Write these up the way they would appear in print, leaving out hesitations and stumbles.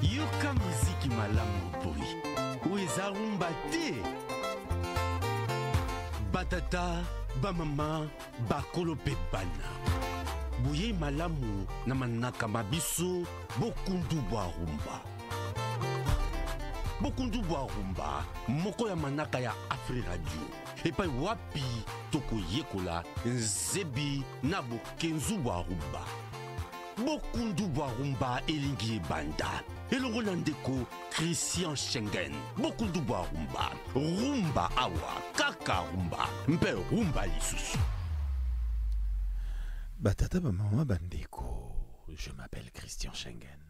yoka muziki malamu boy oeza rumba te batata bamama bakolo mpe bana boye malamu na manaka mabiso bokundu bwa rumba bokundu bwa rumba moko ya manaka ya Afri Radio epai wapi tokoyekola nzebi na bokenzu bwa rumba bokundu bwa rumba elingi ebanda elongo na ndeko Christian Schengen bokundu bwa rumba rumba awa kaka rumba mpe rumba lisusu Batata Bamama Bandeko, je m'appelle Christian Schengen.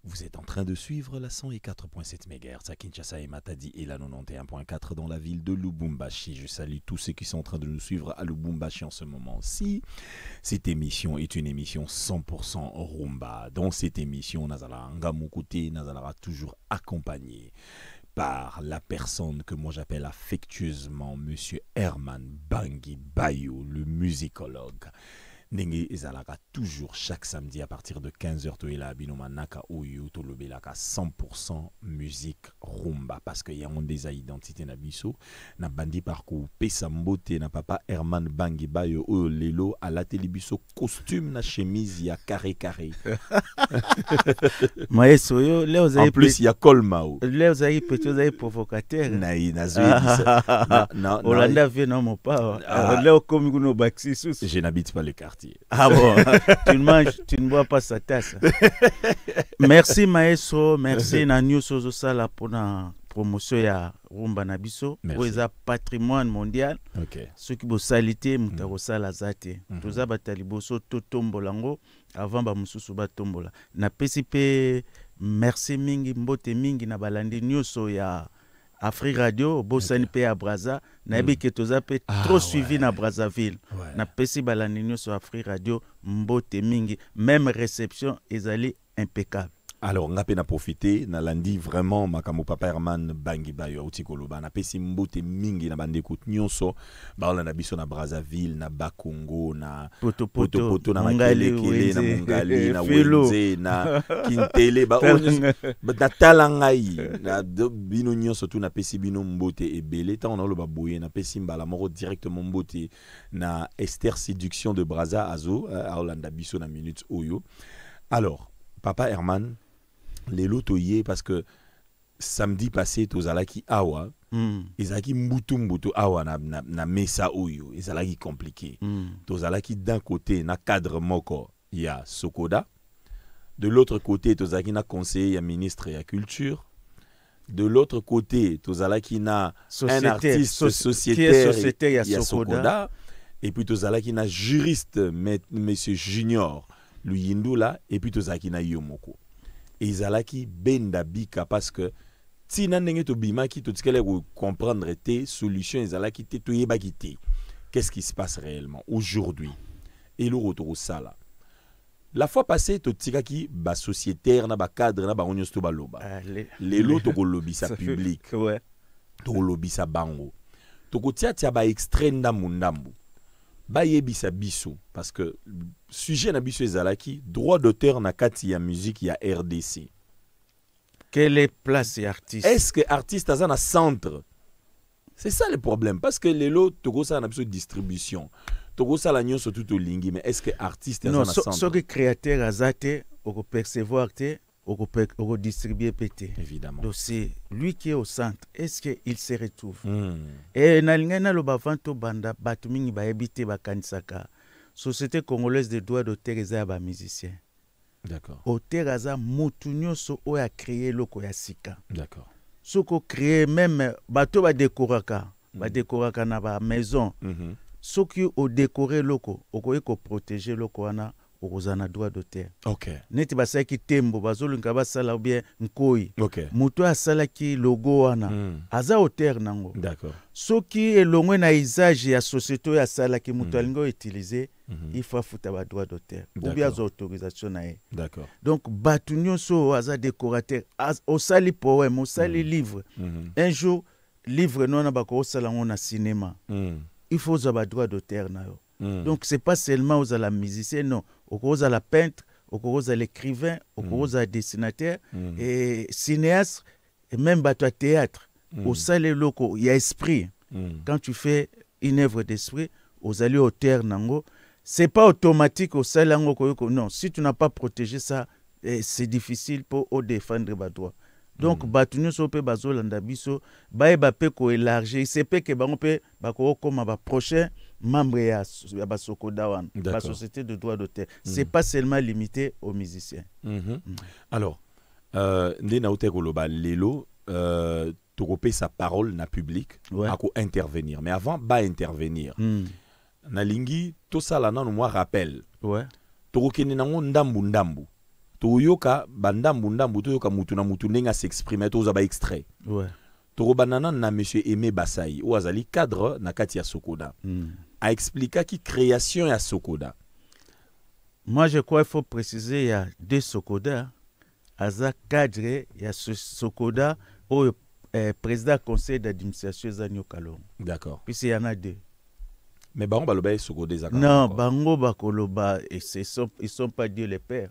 Vous êtes en train de suivre la 104.7 MHz à Kinshasa et Matadi et la 91.4 dans la ville de Lubumbashi. Je salue tous ceux qui sont en train de nous suivre à Lubumbashi en ce moment-ci. Cette émission est une émission 100% rumba. Dans cette émission, Nazala Ngamukote, Nazala toujours accompagné par la personne que moi j'appelle affectueusement Monsieur Herman Bangui Bayo, le musicologue. Ndenge ezalaka toujours chaque samedi à partir de 15h toela binoma naka oyo to lobelaka 100% musique rumba parce que y a des identité na biso na bandi parcours pesa mbote na papa Herman Bangui Bayo oyo lelo à la télébiso costume na chemise ya carré Maestro yo leo en plus il y a Colmao leo zai petit zai provocateur na Olanda vient non mon pas leo comme kuno baxi sous je n'habite pas le quartier. Ah bon, tu ne bois pas sa tasse. Merci Maestro, merci na news ozo sala pour la promotion ya rumba na biso, oza patrimoine mondial. OK. Ce qui bo salité mutako sala zate. Toza batali boso to tombolango avant ba mususu ba tombola. Na PCP merci mingi mbote mingi na balandi news ya Afri Radio, Bossani pe à Braza, nabi ke toza pe trop suivi na Brazzaville. Na pesi balani sur Afri Radio, mbote mingi, même réception ezali impeccable. Alors, on a pu profiter, na landi vraiment makamo papa Herman Bangui Bayo utikoloba na pesi mbote mingi na bande kout nyonso ba na biso na Brazzaville na Bakongo na poto na Makelekele na Mongali na Wenze na Kintele ba na talangai na bino nyonso tu na pesi bino mbote ebele ta on a lo baboye na pesi mbala moko directement mbote na Esther Séduction de Brazza Azo a Olanda biso na minute oyo. Alors, papa Herman les lotoyés parce que samedi passé tozalaki awa ezalaki mbutu awa na mesa oyo ezalaki compliqué tozalaki d'un côté na cadre moko ya Sokoda de l'autre côté tozalaki na conseiller ya ministre ya culture de l'autre côté tozalaki na un artiste sociétaire ya Sokoda et puis tozalaki na juriste monsieur Junior Luyindula et puis tozalaki na Yomoko ezalaki benda bika parce que tina ndenge to bimaki to tikele comprendre te solution ezalaki te to yebaki te qu'est-ce qui se passe réellement aujourd'hui et le retour au sala la fois passée to tikaki ba sociétaire na ba cadre na ba onyos to baloba les lots to lobisa public to lobisa bango to kotia tia ba extrait ndambu ba yebisa biso parce que sujet na biso ezalaki droit d'auteur na kati ya musique ya RDC. Quelle est place artiste? Est-ce que artiste a un centre? C'est ça le problème parce que les lots togo ça na biso distribution. Togo ça la nyon surtout au lingi mais est-ce que artiste a un centre? Ce que créateur azate au percevoir te au distribuer pété. Évidemment. Donc c'est lui qui est au centre. Est-ce qu'il se retrouve? Et na lo bavanto banda batu mingi ba ebite ba kanisaka. Société congolaise de droits d'auteur eza ba musicien. D'accord. Auteur aza mutu nyonso o a créé loko ya sika. D'accord. Soko créé même bato ba décoraka na ba maison. Soki o décorer loko okoye ko protéger loko wana okozana droit d'auteur. OK. Neti basaki tembo bazolunga basala ou bien nkoi. OK. Mutu asalaki logo wana aza auteur nango. D'accord. Soki elongwe na usage ya société ya salaki mutu alingo utiliser il faut foutre ba droit d'auteur ou bien az autorisation na ye. D'accord. Donc batu nyonso aza décorateur au sali poème au sali livre. Un jour livre non na bako sala ngona cinéma. Il faut za ba droit d'auteur na yo. Donc c'est pas seulement aux la musicien non, aux la peintre, okoza l'écrivain, okoza dessinateur, et cinéaste, et même bateau à théâtre. Au salé loco, il y a esprit. Quand tu fais une œuvre d'esprit, aux allées au terre nango, c'est pas automatique au salé nango. Non, si tu n'as pas protégé ça, c'est difficile pour défendre les droits. Donc, batunu sope bazo landabiso, bae bape ko élargir, c'est pas que ba on peut ba ko comme ba prochain membre ya ba Sokoda wan, ba société de droit d'auteur. C'est pas seulement limité aux musiciens. Alors, ndé na ote koloba lelo tokopé sa parole na public à ko intervenir. Mais avant ba intervenir. Na lingi to sala nanu moi rappel. Tokokene nango ndambu. Toyoka bandambu toyoka mutu na mutu nenga s'exprimer toza ba extrait. Torobanana na monsieur Aimé Bassayi ou azali cadre na kati ya Sokoda. A expliqué qui création ya Sokoda. Moi je crois qu'il faut préciser il y a deux Sokoda. Aza cadre ya Sokoda au président conseil d'administration Zanyo Kalongo. D'accord. Puis il y en a deux. Mais bango baloba Sokoda ezaka. Non, bango bakoloba et ils sont pas Dieu les pères.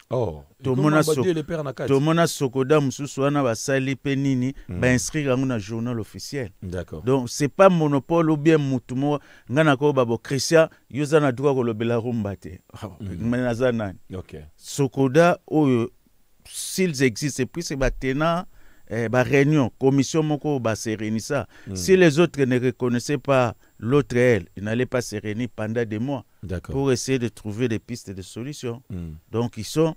Oh, tomona Sokoda mususu wana basali pe nini ba inscrire yango na journal officiel. D'accord. Donc c'est pas monopole ou bien mutumo ngana ko babo Christian yoza na droit ko lobela rumba te. Menazana. OK. Sokoda s'ils existent et puis c'est batena ba réunion commission moko ba sérénissa. Si les autres ne reconnaissaient pas l'autre elle, il n'allait pas se réunir pendant des mois pour essayer de trouver des pistes de solutions. Donc ils sont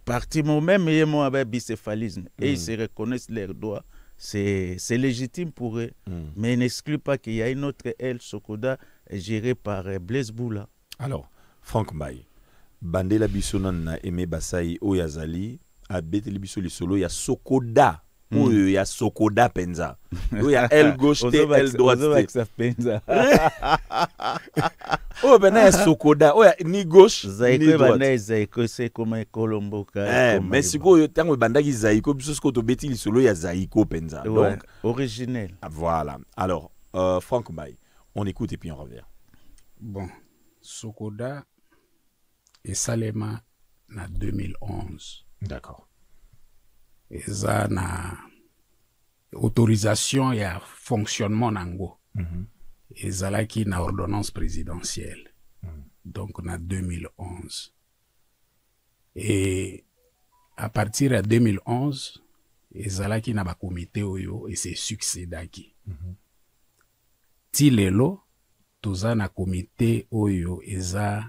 partis même avec bicéphalisme et ils se reconnaissent leurs droits. C'est légitime pour eux, mais il n'exclut pas qu'il y a une autre aile Sokoda gérée par Blaise Boula. Alors, Franck Mbaye, Bandela Bissonan na Aimé Bassayi Oyazali, a Beteli Bissoli Solo, il y a Sokoda. Il y a Sokoda Penza. Il y a aile gauche, aile droite. Oh, ben, il y a Sokoda. Oh, ni gauche, ni droite. Zaïko, c'est comme Colombo. Mais si vous avez bandagi Zaïko, parce que vous avez solo, il y a Zaïko Penza. Donc, originel. Voilà. Alors, Franck Mbaye, on écoute et puis on revient. Bon, Sokoda et Salema en 2011. D'accord. Eza na autorisation ya fonctionnement nango. Ezalaki na ordonnance présidentielle. Donc en 2011. Et à partir de 2011, ezalaki na ba comité oyo et c'est succédaki. Ti lelo toza na comité oyo eza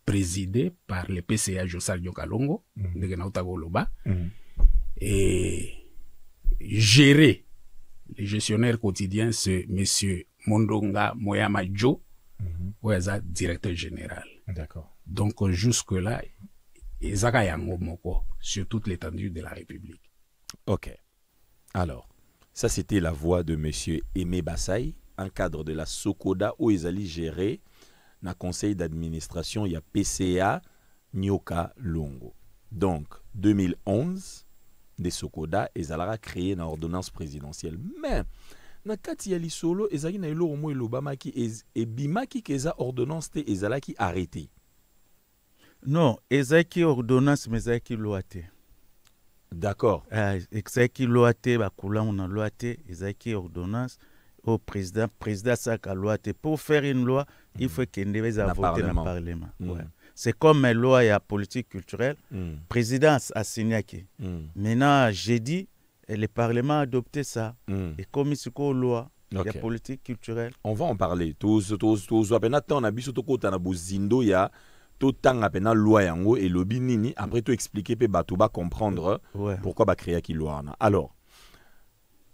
présidé par le PCA Josal Kalongo, ndenge na utagoloba. Et gérer le gestionnaire quotidien, c'est monsieur Mondonga Moyama Joe, directeur général. D'accord. Donc jusque-là, Ezaka Yango Moko, sur toute l'étendue de la République. Ok. Alors, ça c'était la voix de monsieur Aimé Bassayi, en cadre de la Sokoda, où ils allaient gérer na conseil d'administration, il y a PCA Nyoka Longo. Donc, 2011, de Sokoda, ils allaient créer une ordonnance présidentielle. Mais, na kati ya lisolo, ils allaient na ilo omo elobama ki et bimaki keza ordonnance te ils allaient arrêter. Non, ils allaient ordonnance mais ils allaient loi te. D'accord. Ils allaient loi te, bakula on a loi te, ils allaient ordonnance au président ça ka loi te. Pour faire une loi, il faut qu'il y ait voter dans le Parlement. Ouais. C'est comme une loi et la politique culturelle. Président a signé. Maintenant, j'ai dit, le Parlement a adopté ça. Et comme il y a une loi, il y a politique culturelle. On va en parler. Tous on a biso to kota na bozindo ya to tanga pena loi yango et lobi nini après to expliquer pe bato ba comprendre pourquoi ba créer ki loi na. Alors,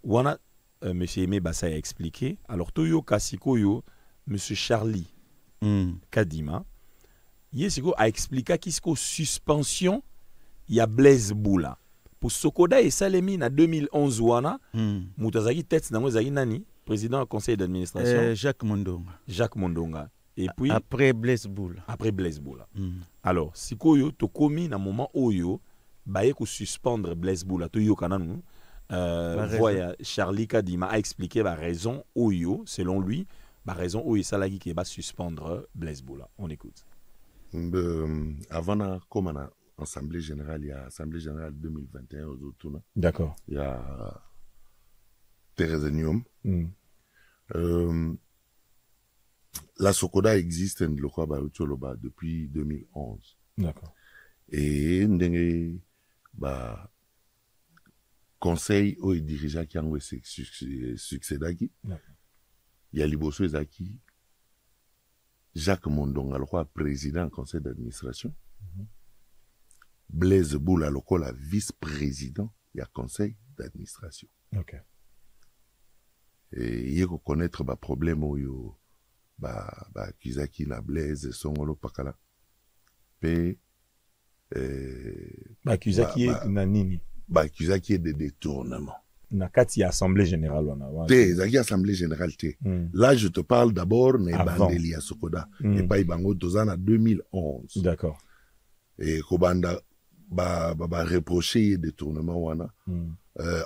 wana monsieur Aimé Bassayi a expliqué. Alors Toyo Kasikoyo, monsieur Charlie Kadima, Yesiko a expliqué qu'il y a suspension, il y a Blaise Boula. Pour Sokoda et Salemi en 2011, Moutazaki tête nani, président du conseil d'administration. Jacques Mondonga. Jacques Mondonga. Et puis après Blaise Boula. Après Blaise Boula. Alors, si koyo to komi na moment oyo, baye ko suspendre Blaise Boula to yo kananu. Voya Charlie Kadima a expliqué la raison oyo selon lui, la raison oyo salagi qui va suspendre Blaise Boula. On écoute. Avant na comme en assemblée générale, il y a assemblée générale 2021 aux autour. D'accord. Il y a Thérèse Niom. La Sokoda existe en Lokwa Barucholoba depuis 2011. D'accord. Et ndenge ba conseil au dirigeant qui a succédaki. Il y a Liboso Ezaki, Jacques Mondonga, le président du conseil d'administration. Blaise Boula, le vice-président, il y a conseil d'administration. Ok. Et il y a connaître le problème où Kizaki na Blaise, Songolo Pakala. Pe Kizaki na nini? Kizaki est de détournement. Na kati ya assemblée générale wana. Zaki assemblée générale te. Là je te parle d'abord ne bandeli ya Sokoda et pas ibango tozana 2011. D'accord. Et kobanda ba reprocher détournement wana.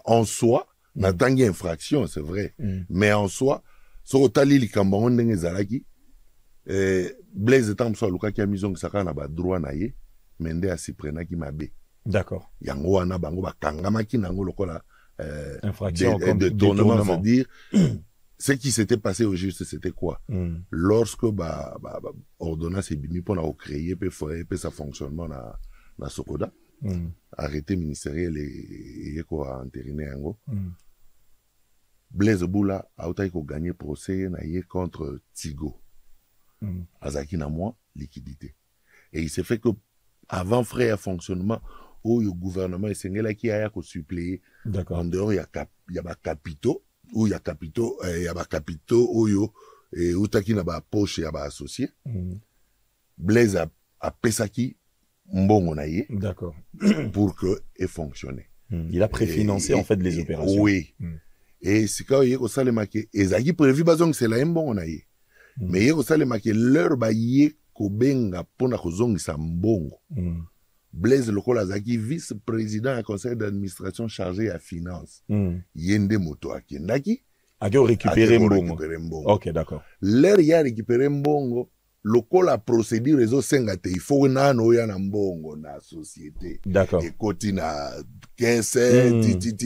En soi, natangi infraction, c'est vrai. Mais en soi, sokotali likambo ndenge zalaki Blaise Tamso luka ki amizong saka na ba droit na ye, mende asiprena ki mabe. D'accord. Yango wana bango bakangama ki nango lokola infraction de détournement, c'est-à-dire ce qui s'était passé au juste c'était quoi? Lorsque ordonnance ebimi pour na créer pe sa fonctionnement na Sokoda, arrêté ministériel et ko entériné yango. Blaise Boula a autant ko gagner procès na ye contre Tigo. Azaki na moi liquidité. Et il s'est fait que avant frais à fonctionnement où le gouvernement est qui a suppléé. En dehors, il y a capitaux, où il y a capitaux, où il y a poche, il y a associé. Blaise a pesaki mbongo na ye. D'accord. Pour que et fonctionne. Il a préfinancé en fait les opérations. Oui. Et c'est quand il y a ça les maquets. Et ça qui prévu bazong c'est la mbongo na ye. Mais il y a ça les maquets leur ba ye ko benga pona ko zongisa mbongo. Blaise Lokola Zaki, vice-président du conseil d'administration chargé à finance. Yende Moto Akendaki. A récupéré mbongo. Ok, d'accord. L'air y a récupéré mbongo. Lokola procédure réseau sengate. Il faut nano ya na mbongo na société. D'accord. Et côté na 15,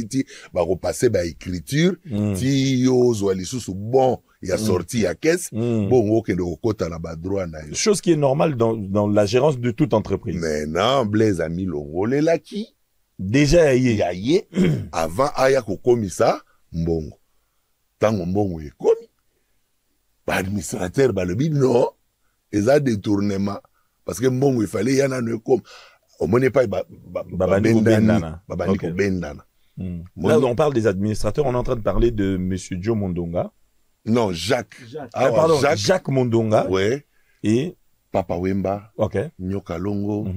ti. Ba repasser ba écriture. Ti yo zwali sous bon. Il a sorti il y a caisse. Bon, ok, de côté na ba droit na yo. Chose qui est normale dans la gérance de toute entreprise. Maintenant, Blaise a mis l'ongolé là qui déjà y avant aya ko komisa mbongo. Tango mbongo e komi. Ba administrateur ba le bi non. Et ça détournement parce que mbongo il fallait yana ne comme au moins pas bendana. Là on parle des administrateurs, on est en train de parler de monsieur Joe Mondonga. Non, Jacques. Pardon, Jacques Mondonga. Ouais. Et Papa Wemba. Ok. Nyoka Longo.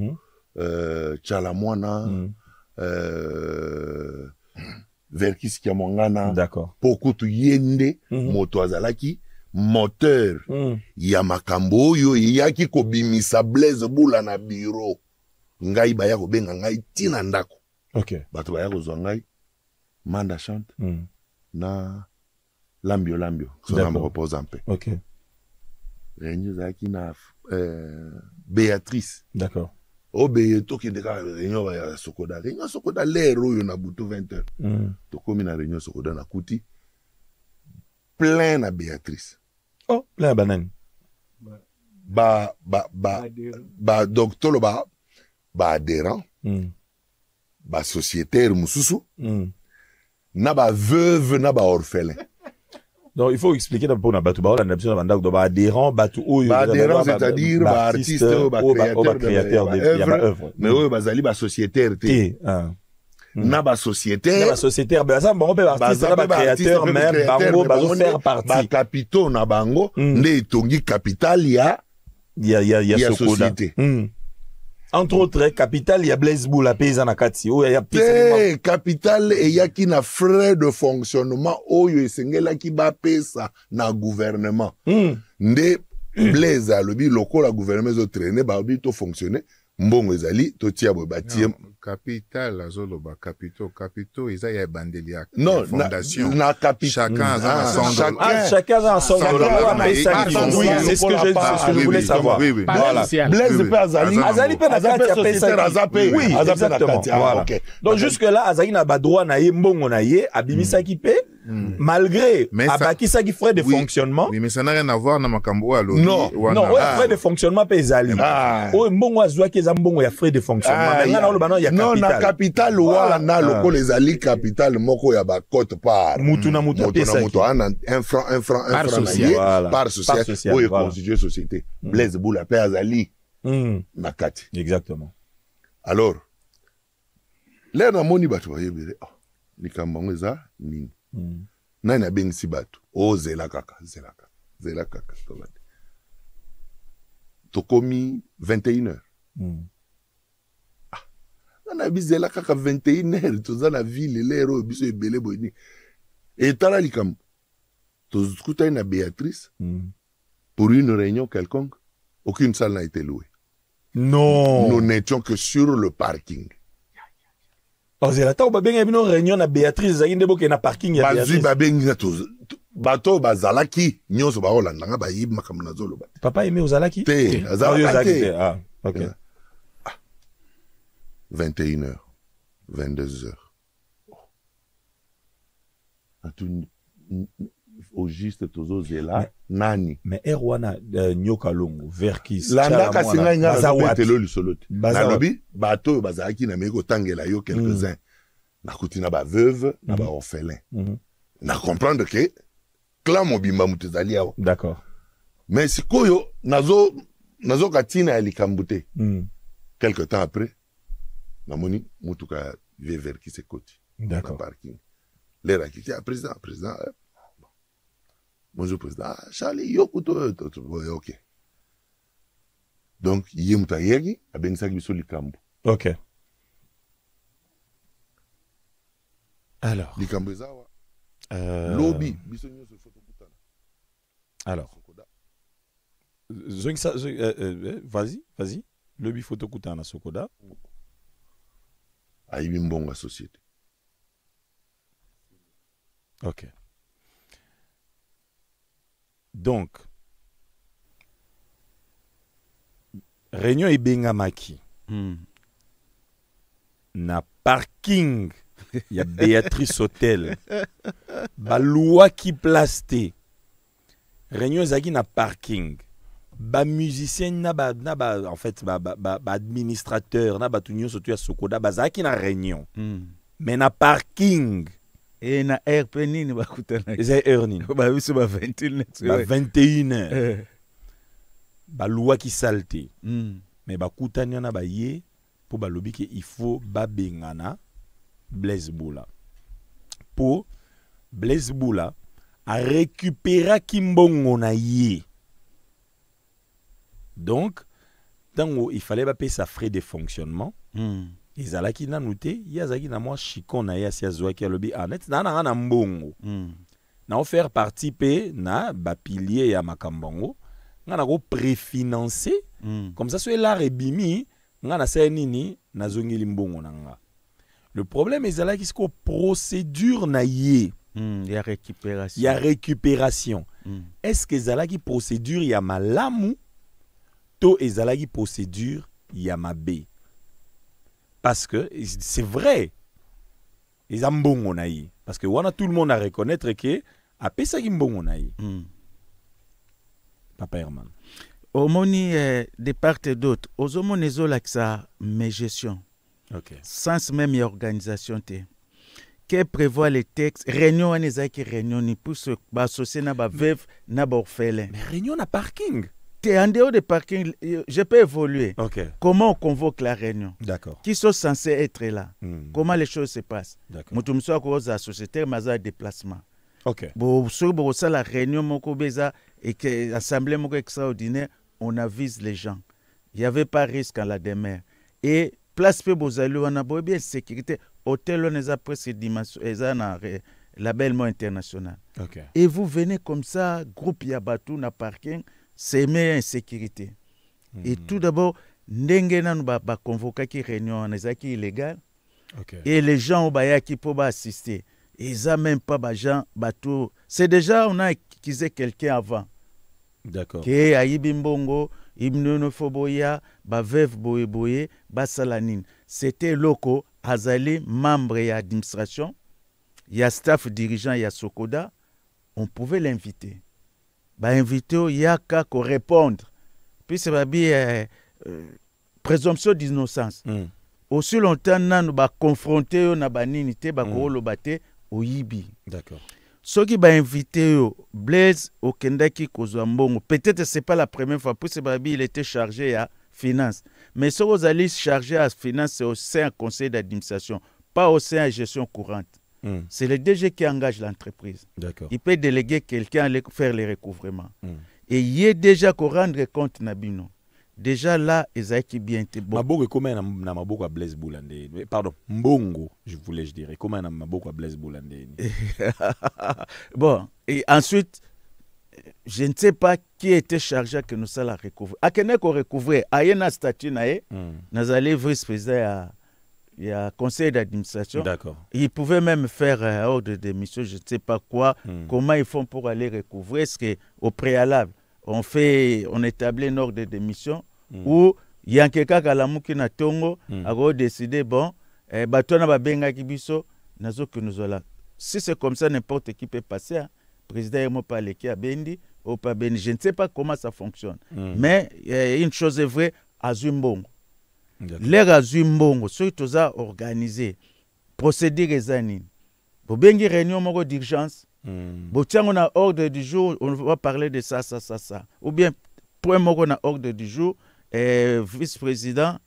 Chalamwana. Verkis Kiamongana. D'accord. Pokutu Yende. Moto Azalaki. Moteur. Yamakambo yo yaki ko bimisa Blaise Boula na bureau. Ngai baya ko benga ngai tina ndako. Ok. Bato baya ko zwangai. Manda chante. Na Lambio. Ça me repose en paix. Ok. Réunion Zaki na Béatrice. D'accord. Beto qui déclare réunion à Sokoda. Réunion Sokoda l'air où on a bouté 20h. To comme na réunion Sokoda na Kouti. Plein à Béatrice. Oh, plein à banane. Docteur adhérent. Sociétaire mususu. Na veuve na orphelin. Donc il faut expliquer d'abord na batu ba na biso na bandak do ba adhérent batu oyo adhérent c'est-à-dire ba artiste ba créateur de œuvre mais oyo bazali ba sociétaire te na ba sociétaire ba ça bon ba artiste na ba créateur même bango bazo faire partie ba capitaux na bango ne tongi capital ya société. Entre autres, capital, il y a Blaise Boula, paysan na kati. Oh, il y a capital, et il y a qui na frais de fonctionnement. Oh, il y a qui ba pesa na gouvernement. Nde Blaise a le bi local la gouvernement zo traîner ba bi to fonctionner. mbongo ezali totia boye batie capital azoloba capitaux eza ya bandeli ya fondation na capital chacun a son dollar oui c'est ce que je voulais savoir voilà Blaise pe azali pe na kati ya pesa azape oui exactement voilà donc jusque là azali na ba droit na ye mbongo na ye abimisaki pe malgré abakisaki frais de fonctionnement oui mais ça n'a rien à voir na makambo alo non frais de fonctionnement pe ezali o mbongo azwaki eza mbongo ya frais de fonctionnement ngana olo bana ya non na capital wana lokolo ezali capital moko ya ba cote part mutu na mutu ana un franc par société ou constituer société Blaise Boula pe azali na kati exactement alors l'air na moni bato bayebele likambo ngo eza nini nani abengisi bato zela kaka tokomi 21h nana bizela kaka 21h toza na ville lero biso ebele boyini etala likambo tozukutani na Béatrice pour une réunion quelconque aucune salle n'a été louée nous n'étions que sur le parking. Ozela ta babenga bino réunion na Béatrice zaki ndebo na parking ya Béatrice babenga bato bazalaki nyonso baolanda nga bayibi makambo na zolo papa aimé ozalaki te azalaki OK 21h 22h au juste tozozela nani mais erwana nyoka longo verkis landa kasinga nga bazawatelo lisolote nalobi bato bazalaki na meko tangela yo quelques-uns nakuti na ba veuve na ba orphelin na comprendre que clan mobimba mutezali awa d'accord mais sikoyo nazo katina ya likambute quelque temps après namoni mutuka verkis ekoti d'accord parking lera kiti président bonjour président Charlie yokuto OK donc yemuta yegi abengisaki biso likambo OK alors likambo ezawa lobby biso nyonso fotokutana alors vas-y lobby fotokutana Sokoda ayibi mbongo société OK donc réunion ebengamaki na parking ya Béatrice Hotel baluaki place te réunion ezaki na parking ba musicien na ba en fait ba administrateur na batu nyonso to ya Sokoda bazaki na réunion mais na parking et na RP nini bakutana eza heure nini ba biso ba 21h baluaki salte mais bakutani na baye po balobi ke il faut babengana Blaise Boula pour Blaise Boula a récupérer kimbongo na ye donc tango il fallait payer sa frais de fonctionnement ezalaki nanu te ye azalaki na mwa chikon na ye asi azwaki alobi net na na mbongo na faire partie pe na bapilier ya makambongo nga na ko préfinancer comme ça so ela rebimi nga na sa nini na zongeli mbongo na nga le problème ezalaki siko procédure na ye ya récupération est-ce que ezalaki procédure ya malamu to ezalaki procédure ya mabe parce que c'est vrai ils ont mbongo na ye parce que wana tout le monde a reconnaître que a pesaki mbongo na ye Papa Herman omoni de part et d'autre ozomoni ezolakisa mes gestion sans même y organisation te que prévoit les textes réunion wana ezalaki réunion ni pour se associer na ba veuve na ba orphelin mais réunion na parking en dehors de parking, je peux évoluer. Okay. Comment on convoque la réunion? D'accord. Qui sont censés être là? Comment les choses se passent? D'accord. Mutumso à cause de la société, mais à déplacement. Ok. Bon, sur la réunion, moko beza et que l'assemblée moko extraordinaire, on avise les gens. Il n'y avait pas risque en la demeure. Et place pe bozali, on a bien sécurité. Hôtel, on a presque dimension, labellement international. Okay. Et vous venez comme ça, groupe Yabatou na parking. C'est meilleure insécurité. Et tout d'abord, ndenge nanu baconvokaki réunion wana ezalaki illégal. Okay. Et les gens bayaki pour assister. Ils n'ont même pas gens bateau. C'est déjà on a accusé quelqu'un avant. D'accord. Qui ayibi mbongo, imnonofoboya, ba veuve boye boye, ba salanine. C'était loco, azali membre et administration, il y a staff dirigeant, il y a Sokoda, on pouvait l'inviter. Ba inviter, il y a qu'à répondre. Puis c'est bien présomption d'innocence. Aussi longtemps nous ba confronter na banini te ba ko lobate oyibi. D'accord. Ceux qui ba invité Blaise au Kendaki Kozambongo, peut-être c'est pas la première fois pour Babi il était chargé à finance. Mais ceux qui allaient chargé à finance c'est au sein du conseil d'administration, pas au sein de gestion courante. C'est le DG qui engage l'entreprise. D'accord. Il peut déléguer quelqu'un à aller faire les recouvrements. Et il est déjà qu'on rendre compte Nabino. Déjà là, Ezaki bien été bon. Maboko comment na maboko à Blaise Boulande. Pardon, Mbongo, je dirais. Comment na maboko à Blaise Boulande. Bon, et ensuite, je ne sais pas qui était chargé que nous ça la recouvrir. À quel qu'on recouvrir, à un statut naé, nous allons vice-président il y a conseil d'administration. D'accord. Ils pouvaient même faire ordre de démission, je ne sais pas quoi, comment ils font pour aller recouvrir. Est-ce qu'au préalable, on établit un ordre de démission où il y a quelqu'un qui a la mouki na tongo, a décidé, bon, bateau na babenga kibiso, nazo que nous allons. Si c'est comme ça, n'importe qui peut passer. Hein. Président Emo Paleki a Bendi, ou pas Bendi. Je ne sais pas comment ça fonctionne. Mais une chose est vraie, Azumbongo. L'air Azumbongo, ceux qui ont organisé, procédure les années. Pour bien une réunion d'urgence, on a ordre du jour, on va parler de ça. Ou bien, point on a ordre du jour, vice-président,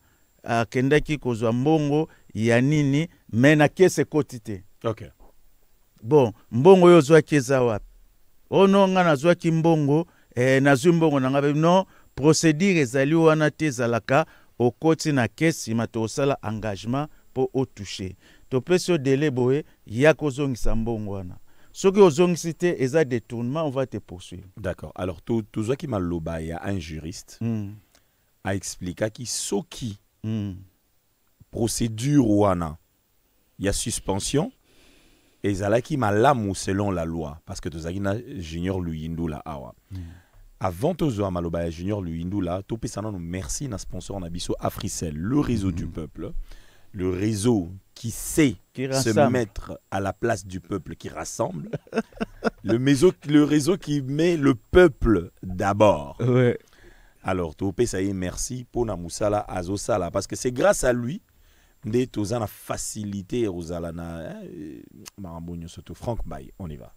Kendaki Kozambongo, Yanini, mais na kese kotite. Ok. Bon, mbongo yo zwa kiza wapi? Ono nga na zwa ki mbongo, na zwa mbongo na ngabe non, procédure ezali wana te zalaka, okoti na kesi mato osala engagement pour au toucher. To peso délai boye, ya kozongisa mbongo wana. Soki ozongisi te eza détournement, on va te poursuivre. D'accord. Alors, tout ce qui m'a loba, il y a un juriste a expliqué que soki procédure wana, il y a suspension. Et zalaki malamu selon la loi parce que tozakina Junior Luyindula awa. Avant tozo maloba Junior Luyindula, to pesana nous merci na sponsor na biso Africell, le réseau du peuple, le réseau qui sait se mettre à la place du peuple qui rassemble, le réseau qui met le peuple d'abord. Ouais. Alors to pesaye merci pour na musala azosala parce que c'est grâce à lui de tozana facilité rozalana marambonyo surtout Franck Bay, on y va.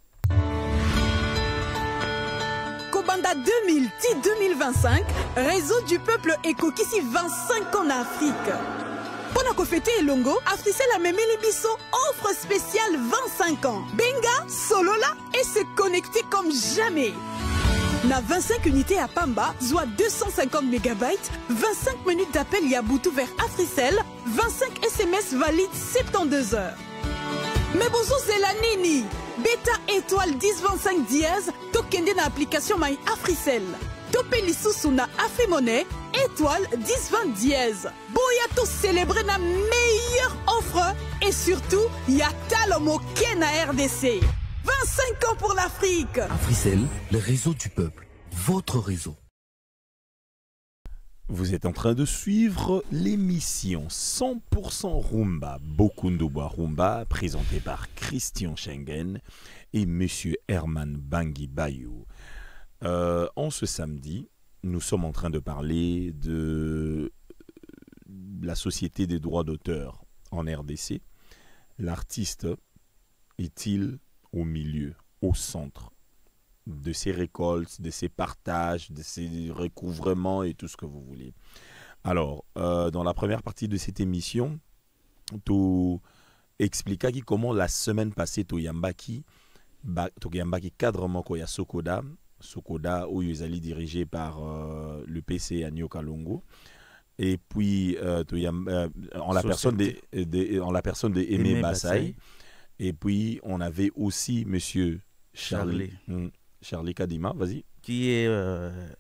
Kobanda 2010-2025, réseau du peuple Ekokisi 25 ans en Afrique. Pendant qu'on fêtait Elongo, Africell a même biso offre spéciale 25 ans. Benga, Solola et se connecter comme jamais. Na 25 unités à Pamba, soit 250 MB, 25 minutes d'appel Yabutu vers Africell, 25 SMS valides 72 heures. Mais bonjour, c'est la Nini. Beta étoile 1025 dièse, tokende na application My Africell. Topé lisusu na Afrimonnaie, étoile 1020 dièse. Boya to célébrer na meilleure offre et surtout, ya talomo na RDC. 25 ans pour l'Afrique. Africell, le réseau du peuple, votre réseau. Vous êtes en train de suivre l'émission 100% Rumba, Bokundobwa Rumba, présentée par Christian Schengen et Monsieur Herman Bangui Bayou. En ce samedi, nous sommes en train de parler de la Société des droits d'auteur en RDC. L'artiste est-il au milieu, au centre de ces récoltes, de ces partages, de ces recouvrements et tout ce que vous voulez. Alors, dans la première partie de cette émission, tu expliquas comment la semaine passée, tu yambaki cadre moko ya Sokoda, où ils allaient dirigé par le PC à Nyokalongo. Et puis, en la personne de Aimé Bassaï. Et puis, on avait aussi Monsieur Charlie Kadima, vas-y. qui est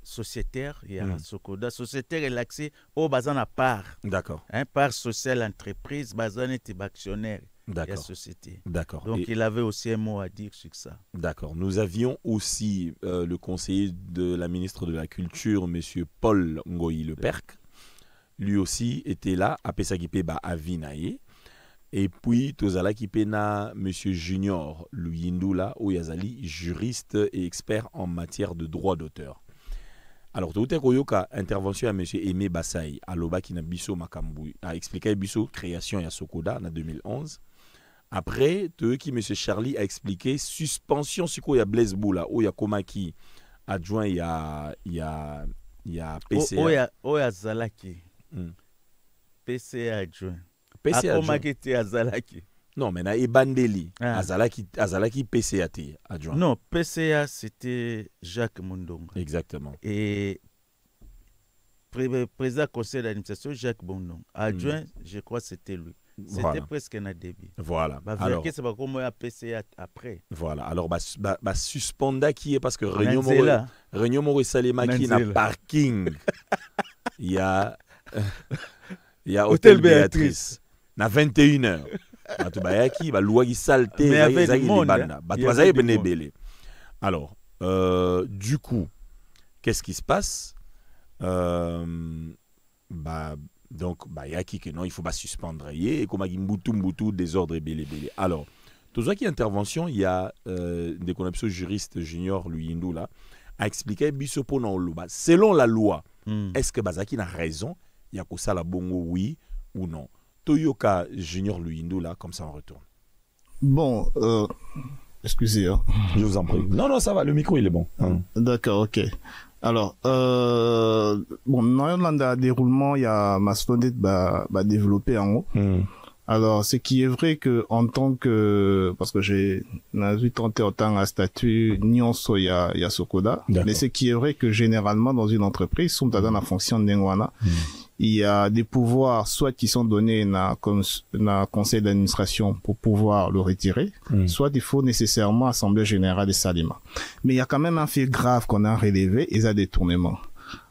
sociétaire, il y a Sokoda. Sociétaire est l'accès au bazan à part. D'accord. Part sociale entreprise, bazan était actionnaire. D'accord. La société. D'accord. Donc il avait aussi un mot à dire sur ça. D'accord. Nous avions aussi le conseiller de la ministre de la Culture, M. Paul Ngoyi Leperc. Lui aussi était là, à Pesagipe Avinaye. Et puis, Tozala Kipena, M. Junior Luyindula, Oyazali, juriste et expert en matière de droit d'auteur. Alors, tout Koyoka, intervention à M. Aimé Bassaï, à Loba Kinabiso Makambu, a expliqué Biso création à Sokoda en 2011. Après, M. Charlie a expliqué suspension sur quoi il y a Blaise Boula, où il y a Komaki, adjoint, il y a PCA. Oya Zalaki. PCA adjoint. PCA Azalaki. Non, mais na Ebandeli, Azalaki PCA adjoint. Non, PCA c'était Jacques Mondonga. Exactement. Et président conseil d'administration Jacques Mondonga. Adjoint, je crois c'était lui. C'était presque un début. Voilà. Alors, c'est pas comme PCA après. Voilà. Alors, suspenda qui est parce que Réunion Moro Salema qui n'a parking. Il y a Hôtel Béatrice. Na 21h. Alors, du coup, qu'est-ce qui se passe? Donc, il y a qui que non, il faut pas suspendre. Et comme il y a désordre et belé. Alors, tout ça qui est intervention, il y a des connaissances juristes junior Luyindou là, a expliqué selon la loi, est-ce que Bazaki a raison? Il y a que ça la bongo, oui ou non? Toyoka Junior Luyindou là, comme ça on retourne. Bon, excusez. Hein. Je vous en prie. Non, ça va, le micro il est bon. D'accord, ok. Alors, bon, dans le déroulement, il y a Mastodon développé en haut. Alors, ce qui est vrai que en tant que, parce que j'ai tenté autant à statut Nyonso il y a Sokoda, mais ce qui est vrai que généralement dans une entreprise, dans la fonction de Nengwana, il y a des pouvoirs soit qui sont donnés comme conseil d'administration pour pouvoir le retirer, soit il faut nécessairement assemblée générale des Salima. Mais il y a quand même un fait grave qu'on a relevé, et ça détournement.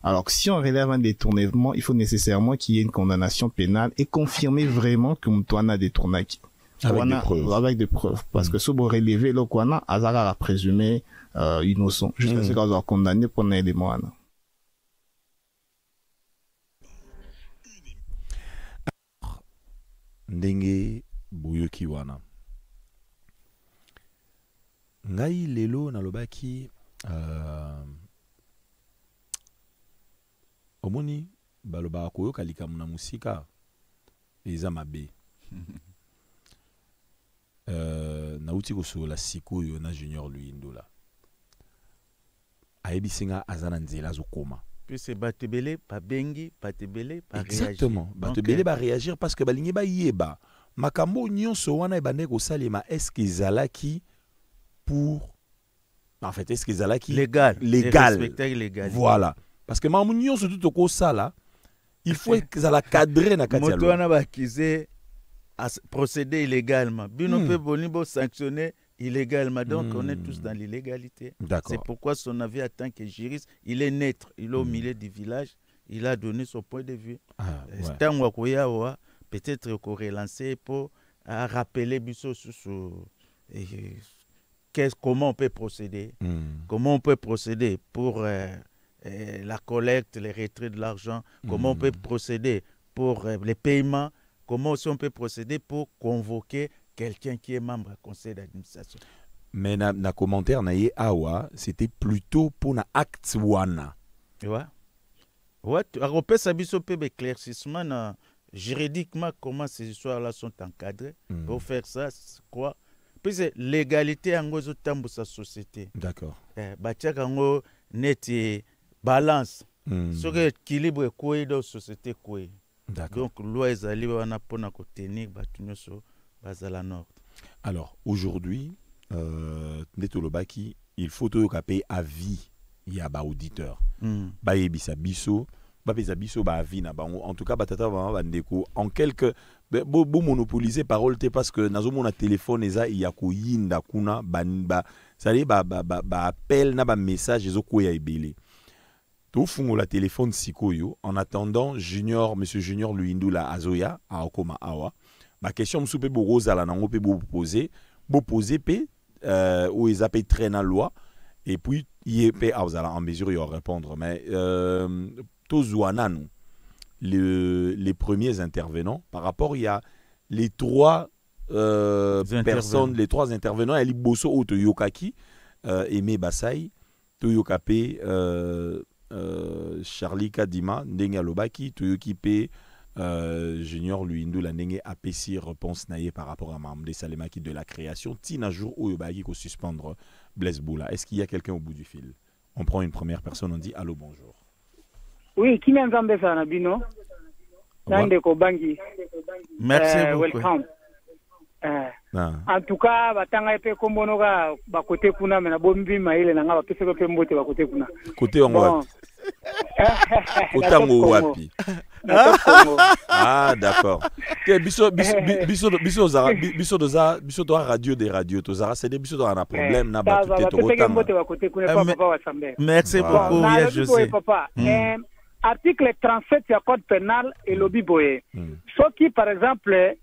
Alors si on relève un détournement, il faut nécessairement qu'il y ait une condamnation pénale et confirmer vraiment que Moutoine a détourné. Avec des preuves. Parce que si vous relevez le Kwana, Azara a présumé innocent. Jusqu'à ce qu'on soit condamné pour un élément. Ndenge Boyoki wana. Ngai lelo nalobaki omoni baloba koyoka likamu na musika eza mabe. Nauti kosola sikoyo na Junior Luyindou la. Ayebisinga azana nzela zokoma. C'est Batebele, pas Bengi, Batebele, pas réagir. Exactement. Batebele va réagir parce que balingi ba yeba. Makambo nyonso wana ebande ko salema est-ce qu'ils alaki pour en fait est-ce qu'ils alaki légal. Respecter légal. Voilà. Parce que mamu nyonso tout ko sala il faut qu'ils ala cadrer na kati ya loi. Moto wana ba kize procéder illégalement. Bino pe bonibo sanctionner illégalement. Donc, on est tous dans l'illégalité. C'est pourquoi son avis en tant que juriste, il est neutre. Il est au milieu du village. Il a donné son point de vue. Peut-être qu'on relancer pour rappeler comment on peut procéder. Comment on peut procéder pour la collecte, les retraits de l'argent. Comment on peut procéder pour les paiements. Comment aussi on peut procéder pour convoquer quelqu'un qui est membre du conseil d'administration. Mais na commentaire na ye awa, c'était plutôt pour na acte wana. Ouais, après ça biso pe éclaircissement juridiquement comment ces histoires-là sont encadrées pour faire ça quoi. Puis c'est légalité en gozo tambu sa société. D'accord. Batia kango net balance. Sur équilibre quoi dans société quoi. Donc loi ezali wana pona ko tenir batunyo so. Alors, aujourd'hui, il faut payer à vie. Il y a des auditeurs. Bayebisa biso, bapeza biso ba vie na bango en tout cas batata vraiment bandeko en quelque bo monopoliser parole te parce que nazo mona téléphone eza ya koyinda kuna ba ça dit ba appel na ba message ezoko ya ebele to fungola téléphone sikoyo en attendant monsieur Junior Luindula azoya a okoma awa ba question msupe bo rozala nango pe bo poser pe ou ils appellent traîner la loi et puis il est en mesure de répondre mais les premiers intervenants par rapport il y a les trois personnes les trois intervenants il y a Bosso ou Toyokaki Aimé Basai Toyokape Charlie Kadima Ndenga Lobaki Toyokipe Junior Luindula Ndenge APC réponse naïe par rapport à Mamde Salemaki de la création Tina jour où Yobagi ko suspendre Blaise Boula. Est-ce qu'il y a quelqu'un au bout du fil? On prend une première personne, on dit allô, bonjour. Oui, qui m'a entendu ça, Nabino? Nandeko Bangi. Merci beaucoup. Welcome. En tout cas, batanga epe kombonoga bakote kuna mena bombi maile na ngaba pese ko mbote bakote kuna. Côté en wapi? Côté en wapi? Ah d'accord. Biso doit radio des radios to zara c'est des biso doit un problème na ba tout merci beaucoup ya José. Article 37 du code pénal et lobby boye. Ce qui par exemple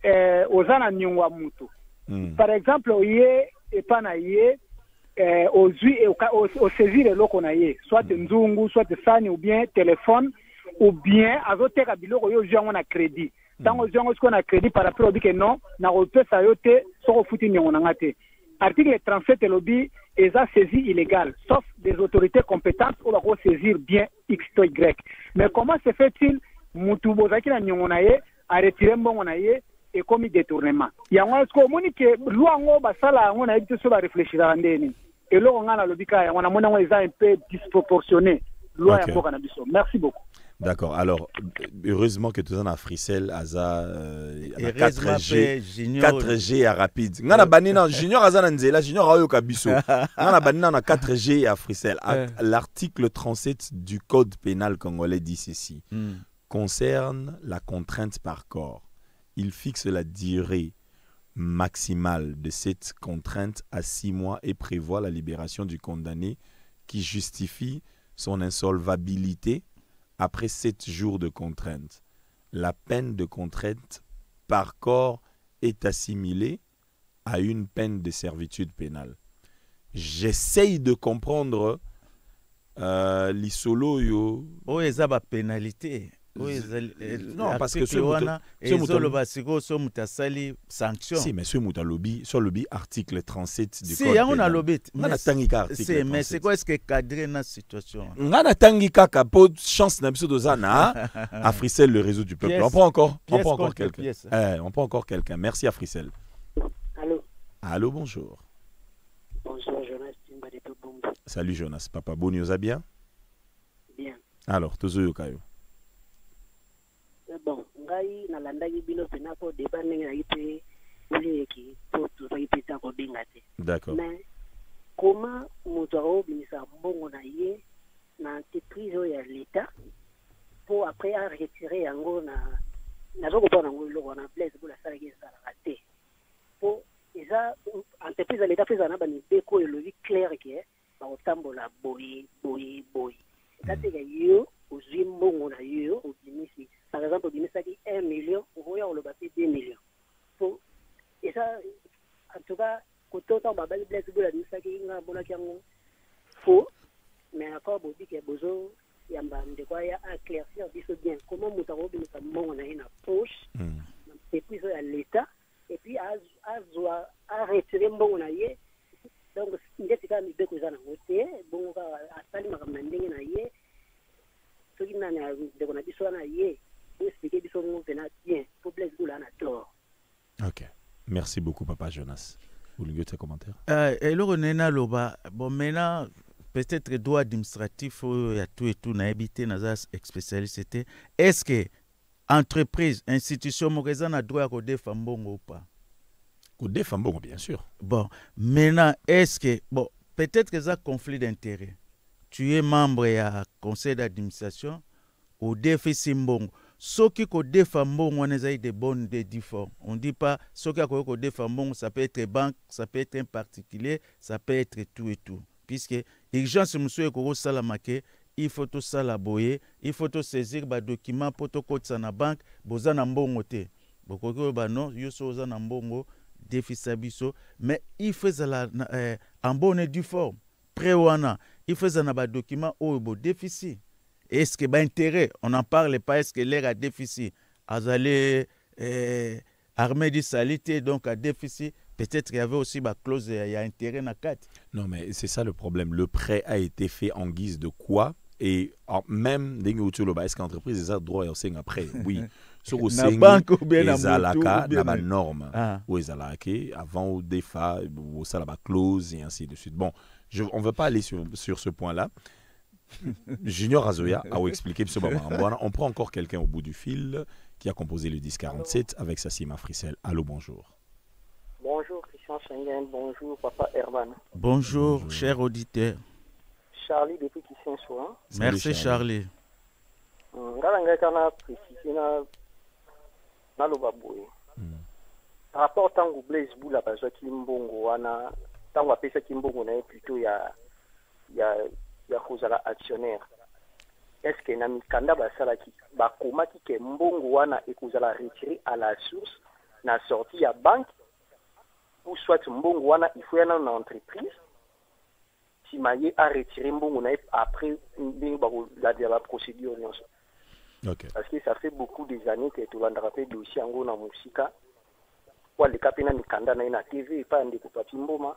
ozana nyungwa mutu. Par exemple oye et pas na ye au saisir le konaye soit nzungu soit sani ou bien téléphone ou bien azoteka biloko yo jongo na crédit tango jongo ko na crédit par rapport au que non na repesa yote soko futi nyongo na ngate article 37 lobby eza saisi illégal sauf des autorités compétentes ou la saisir bien X to Y mais comment se fait-il mutu bozaki na nyongo na ye a retirer mbongo na ye et commis détournement yango ko moni ke loi ngo basala ngo na yebite so ba réfléchir ndeni et lo ngana lobby ka yango na mona ngo eza un peu disproportionné loi ya boka na biso. Merci beaucoup. D'accord. Alors, heureusement que tu es en Africell, Aza, 4G à rapide. Ngana banina Junior Aza Nzela, Junior Ayo Kabiso. Ngana banina na 4G à Africell. L'article 37 du Code pénal congolais dit ceci. Concerne la contrainte par corps. Il fixe la durée maximale de cette contrainte à 6 mois et prévoit la libération du condamné qui justifie son insolvabilité après 7 jours de contrainte. La peine de contrainte par corps est assimilée à une peine de servitude pénale. J'essaye de comprendre l'isolo yo. Oh, ils ont la pénalité. Non, parce que ce sanction. Si, mais ce lobby, sur le lobby article 37 du code. Si, on a lobby. Mais c'est quoi est-ce que cadrer dans cette situation? On a tangika capo chance na biso dozana Africell le réseau du peuple. On prend encore quelqu'un. On prend encore quelqu'un. Merci Africell. Allô. Allô, bonjour. Bonjour Jonas. Salut Jonas. Papa Boni, vous allez bien? Bien. Alors, tozo kayo. Bon, ngai nalandaki bino pena po débat ndenge na ite uleki to tozaite ta ko bengate. D'accord. Mais comment moto obimisa mbongo na ye na entreprise ya l'État pour après à retirer yango na zoko pona ngolo na Blaise Boula sala ki sala raté. Pour eza entreprise ya l'État feza na ba ni beko elobi clair que ba otambola boy. Date ga yo ozwi mbongo na yo obimisi. Par exemple, au Guinée, ça dit 1 million, au Royaume, on le bâtit 2 millions. Et ça, en tout cas, quand on va Blaise Boula, ça dit faux, mais encore, on dit qu'il y a besoin, il y a de quoi éclaircir, bien comment Moutaro nous a mon dans la poche, et puis à l'État, et puis à retirer mon naïe. Donc, il y a des cas de causes à voter, bon, à salir ma mandingue naïe, ce qui n'a pas de condition naïe. Ok. Merci beaucoup, Papa Jonas. Vous voulez tes commentaires? Bon, maintenant, peut-être droit administratif, il y a tout et tout, on a habité dans la spécialité. Est-ce que entreprise, institution, mon a droit à défendre bon ou pas? Au défendre bon, bien sûr. Bon, maintenant, est-ce que, bon, peut-être que ça conflit d'intérêt. Tu es membre du conseil d'administration. au défi mbongo. Ce qui ko défa mbongo on a des bonnes des différents. On dit pas ce qui ko défa mbongo ça peut être banque, ça peut être un particulier, ça peut être tout et tout. Puisque urgence monsieur ko salamake, il faut tout ça la boyer, il faut tout saisir ba document pour to kotsa na banque, bozana mbongo te. Bokoko ba non, yo so na mbongo défi sabiso, mais il faut la en bonne et due forme. Préwana, il faut ça na ba document au bo déficit. Est-ce que bah intérêt, on n'en parle pas, est-ce que l'air a déficit? Azalé armée du salité, donc à déficit, peut-être qu'il y avait aussi ma clause, il y a intérêt dans 4. Non, mais c'est ça le problème. Le prêt a été fait en guise de quoi? Et même, est-ce que l'entreprise a droit à après? Oui. Sur la banque ou bien la norme. Ou avant ou des fois, ou ça la clause et ainsi de suite. Bon, on ne veut pas aller sur ce point-là. Junior Azoya a expliqué ce moment. On prend encore quelqu'un au bout du fil qui a composé le 1047 avec Sassima Frissel. Allô, bonjour. Bonjour Christian Schengen, bonjour Papa Herman. Bonjour, cher auditeur. Charlie depuis Kissensoin. Merci Charlie. Par rapport au temps où Blaise Boula bazwa kimbongo wana tango apesa kimbongo na plutôt ya kozala actionnaire. Est-ce que na mikanda basalaki bakomaki ke mbongo wana ekozala retiré à la source na sortie ya banque ou soit mbongo wana il faut yana na entreprise si maye a retiré mbongo na après la procédure nyonso. Okay. Parce que ça fait beaucoup des années que tu vas rappeler dossier yango na musika kwa le kapena mikanda na TV pas ndeko papi mboma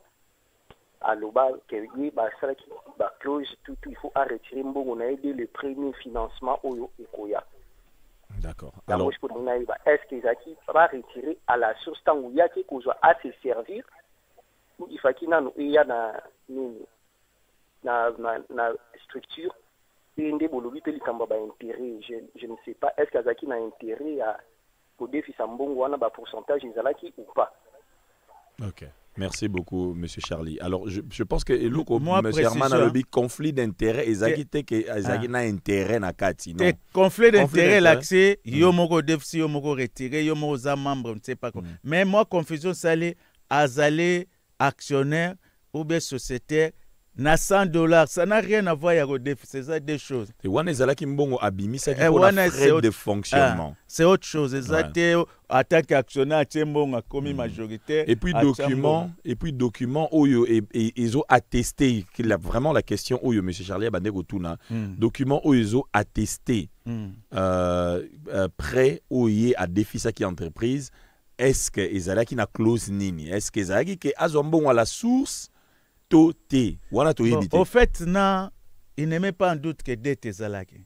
aloba que basalaki ba clause tout il faut retirer mbongo na aider le premier financement oyo ekoya. D'accord. Alors est-ce que Zaki va retirer à la source tant où il y a qui soit à se servir ou il faut qu'il y na structure et ndé bolobi pe likamba ba intérêt je ne sais pas est-ce que Zaki na intérêt à au défi mbongo wana ba pourcentage ezalaki ou pas. OK. Merci beaucoup, M. Charlie. Alors, je pense que M. Herman a le conflit d'intérêt. Ezaki na intérêt na kati. Non. Conflit d'intérêt, l'accès, yomoko déficit, yomoko retiré, yomoko za membre, on ne sait pas quoi. Mais moi, confusion, ça allait azalé actionnaire ou bien sociétaire. Na $100, ça n'a rien à voir avec le déficit, c'est ça des choses. Et wana ezalaki mbongo abimisa ki pour la frais de fonctionnement. C'est autre chose, exactement. En tant qu'actionnaire, mbongo a commis majoritaire. Et puis document oyo ils ont attesté qu'il a vraiment la question oyo M. Charlie Abandeko Tuna. Document oyo ils ont attesté prêt oye à déficit qui entreprise. Est-ce que ezalaki na clause nini? Est-ce que ezalaki que azombongo à la source? Au fait, il ne met pas en doute que dette est zalaki.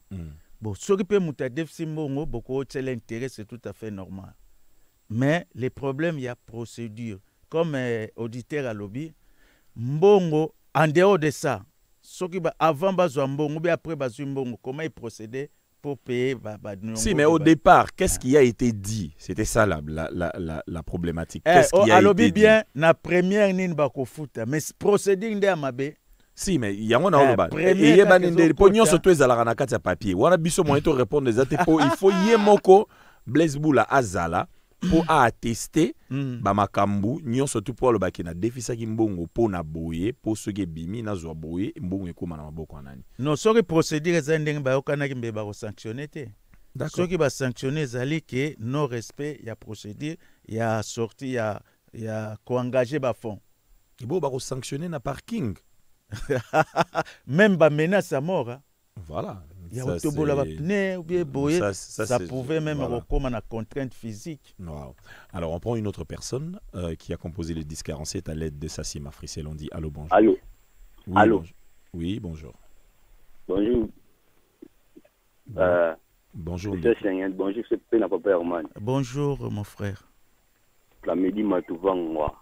Bon, ce qui peut mouta déficit mbongo, beaucoup de l'intérêt, c'est tout à fait normal. Mais les problèmes, il y a procédure. Comme auditeur à lobby, mbongo, en dehors de ça, ce qui avant bazwa mbongo, mais après bazwa mbongo, comment il procédait pour payer Si, mais au départ, qu'est-ce qui a été dit? C'était ça la problématique. Qu'est-ce qui a été dit? Bien, la première nine bako futa, mais procédure ndé amabe. Si, mais il y a un autre. Et il y a des pognons surtout les alarana katia papier. Wana biso moyen to répondre des atépo. Il faut yemoko Blaise Boula azala pour attester bamakambu nyon surtout pour le bakina déficit ki mbongo po na boye pour ceux qui bimi na zo boye mbongo ekoma na maboko nani. Non, ce qui procédure zandeng ba okana ki mbe ba sanctionner te. Ce qui va sanctionner zali que non respect ya procédure, ya sortie ya ko engager ba fond. Ibo ba ko sanctionner na parking. Même ba menace à mort. Hein? Voilà. Ça pouvait même recommander la contrainte physique. Wow. Alors, on prend une autre personne qui a composé le 1047 à l'aide de Sassima Frissel. On dit allô, bonjour. Allô. Oui, allô. Bonjour. Oui, bonjour. Bonjour. Bonjour. Bonjour, c'est Pena Papa Herman. Bonjour, mon frère. Plamedi Matouvangwa.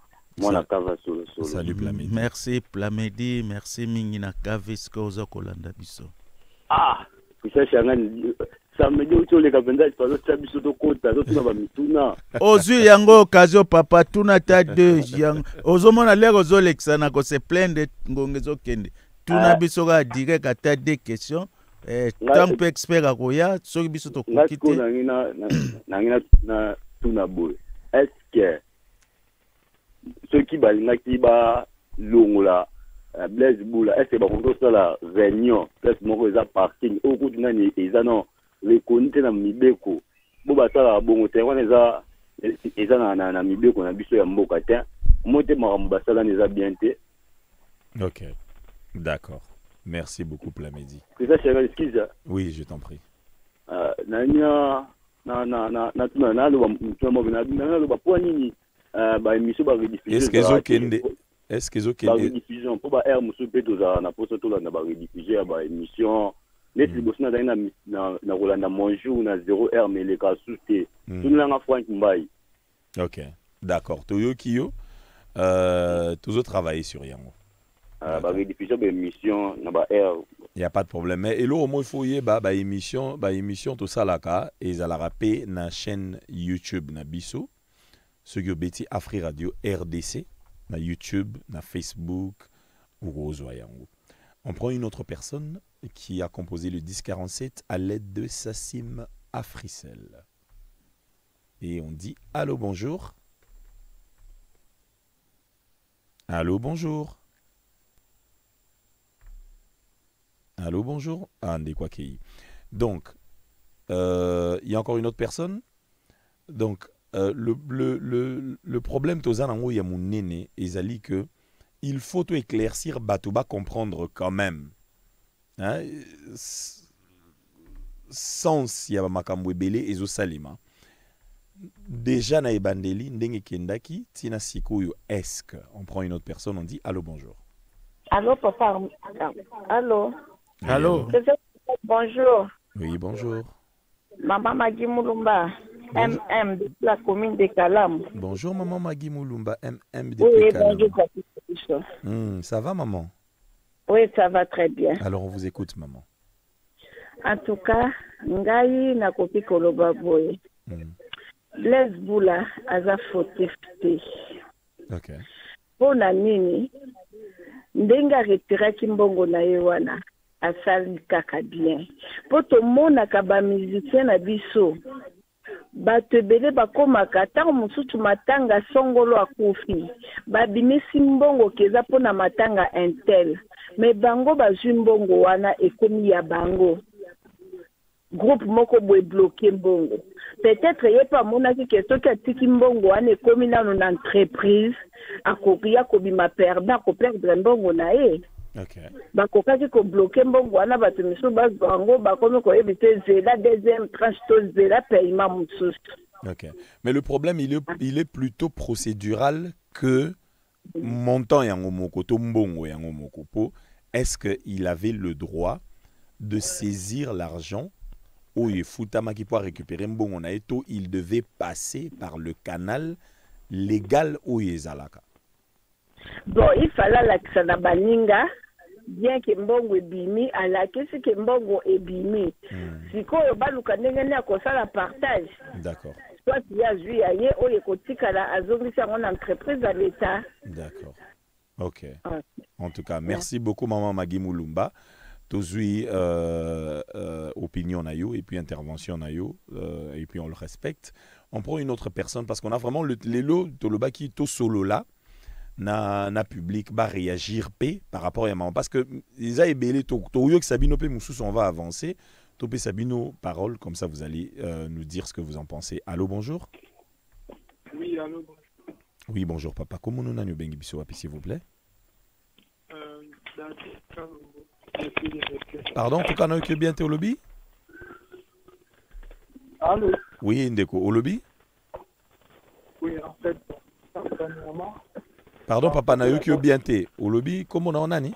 Salut, Plamedi. Merci, Plamedi. Merci, Mingina Kavis Koza Kolanda Biso. Ah, samedi utoleka penza pazo tsabiso to kota to tuna ba mituna ozu yango occasion papa tuna ta deux yang ozomona lero zolexana ko se plein de ngongezo kende tuna biso ga direct ata des questions tant que expert akoya soki biso tokoki te na tuna boye est ce que soki balingaki balongola Blaise Boula est ce que bakoki kosala réunion place moko eza parking oyo kutu nani eza non rekoni te na mibeko bo basalaka bongo te wana eza na mibeko na biso ya mboka te mo te makambo basalani eza bien te. Ok, d'accord. Merci beaucoup, Plamedi. C'est ça, chérie, excuse. Oui, je t'en prie. Est-ce que rediffusion pour air musu peto za na poso to na ba rediffuser ba émission net libosina na Rolanda Monjour na 0 mais les cas souté tout na Frank Mbaye. OK, d'accord. Toyo Kiyo toujours travailler sur yango. Ba rediffusion ba émission na ba air. Il y a pas de problème. Mais et là au moins il faut y ba émission tout ça là ka et za la rapé na chaîne YouTube na biso ce que beti Afri Radio RDC na YouTube, na Facebook ou Rosoyango. On prend une autre personne qui a composé le 1047 à l'aide de Sassim Africel. Et on dit allô bonjour. Allô bonjour. Allô bonjour. Ah, on dit quoi qu'il y a. Donc, il y a encore une autre personne. Donc, le problème tozanango ya munene ezali que il faut tout éclaircir batuba comprendre quand même hein sens ya makambo ebele ezo salima déjà na ebandeli ndenge kendaki tina sikoyo est-ce on prend une autre personne on dit allô bonjour. Allô papa. Allô. Allô. Bonjour. Oui bonjour. Maman Magui Moulumba. MM de la commune de Kalam. Bonjour maman Magui Moulumba, MM de Kalam. Oui, bonjour. Ça va maman? Oui, ça va très bien. Alors on vous écoute maman. En tout cas, ngai na kopi koloba boye. Blaise Boula aza fautif te. OK. Pona nini ndenga retiraki mbongo na ye wana asali kaka bien. Po tomonaka ba musicien na biso bato ebele bakomaka ntango mosusu matanga songolo akufi babimisi mbongo keza mpona matanga intel me bango bazwi mbongo wana ekomi ya bango groupe moko boye bloke mbongo peut-être ye mpe amonaki ke soki atiki mbongo wana ekomi nano na entreprise akoki ya kobima perdant akoperdre mbongo na ye. Okay. Bakokaki ko bloquer mbongo wana bato miso bango bakomi koyebi te zela deuxième tranche to zela paiement mosusu. OK. Mais le problème il est plutôt procédural que montant yango moko to mbongo yango moko po est-ce que il avait le droit de saisir l'argent ou il futamaki pour récupérer mbongo na eto il devait passer par le canal légal ou ezalaka. Bon, il fallait lakisa na baninga bien que mbongo ebimi alakisi ke mbongo ebimi sikoyo baluka ndenge nini akosala partage. D'accord. Soit il y a vu aye oyo ekotikala azongisi yango na entreprise à l'État. D'accord. OK. En tout cas, merci beaucoup maman Magui Moulumba. Tozui opinion na yo et puis intervention na yo et puis on le respecte. On prend une autre personne parce qu'on a vraiment les lots toloba qui to solo là. Na public ba réagir par rapport à maman parce que ils a ébélé to yo que Sabino pe Moussous on va avancer to pe Sabino parole comme ça vous allez nous dire ce que vous en pensez. Allô bonjour. Oui allô bonjour. Oui bonjour papa comment nous na bengi biso wapi s'il vous plaît. Pardon tout cas que bien au lobby. Allô. Oui ndeko au lobby. Oui en fait premièrement. Pardon, papa, Nayoki Obiante, au lobby, comment on a ni?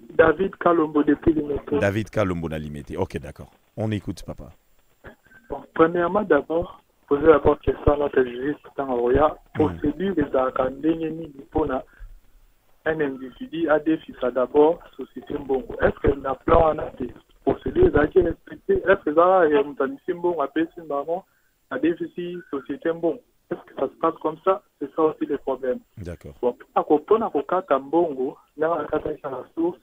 David Kalombo depuis Limité. David Kalombo na Limité. Ok, d'accord. On écoute, papa. Bon, premièrement, d'abord, poser d'abord question à notre juriste dans Roya. Procédure des académies pour un individu à défi d'abord société Mbongo. Est-ce que la plan a des procédures à respecter? Est-ce que ça a été Mbongo à Pessin Baron à déficit société Mbongo? Est-ce que ça se passe comme ça? C'est ça aussi le problème. D'accord. Bon, à Mbongo, dans la source,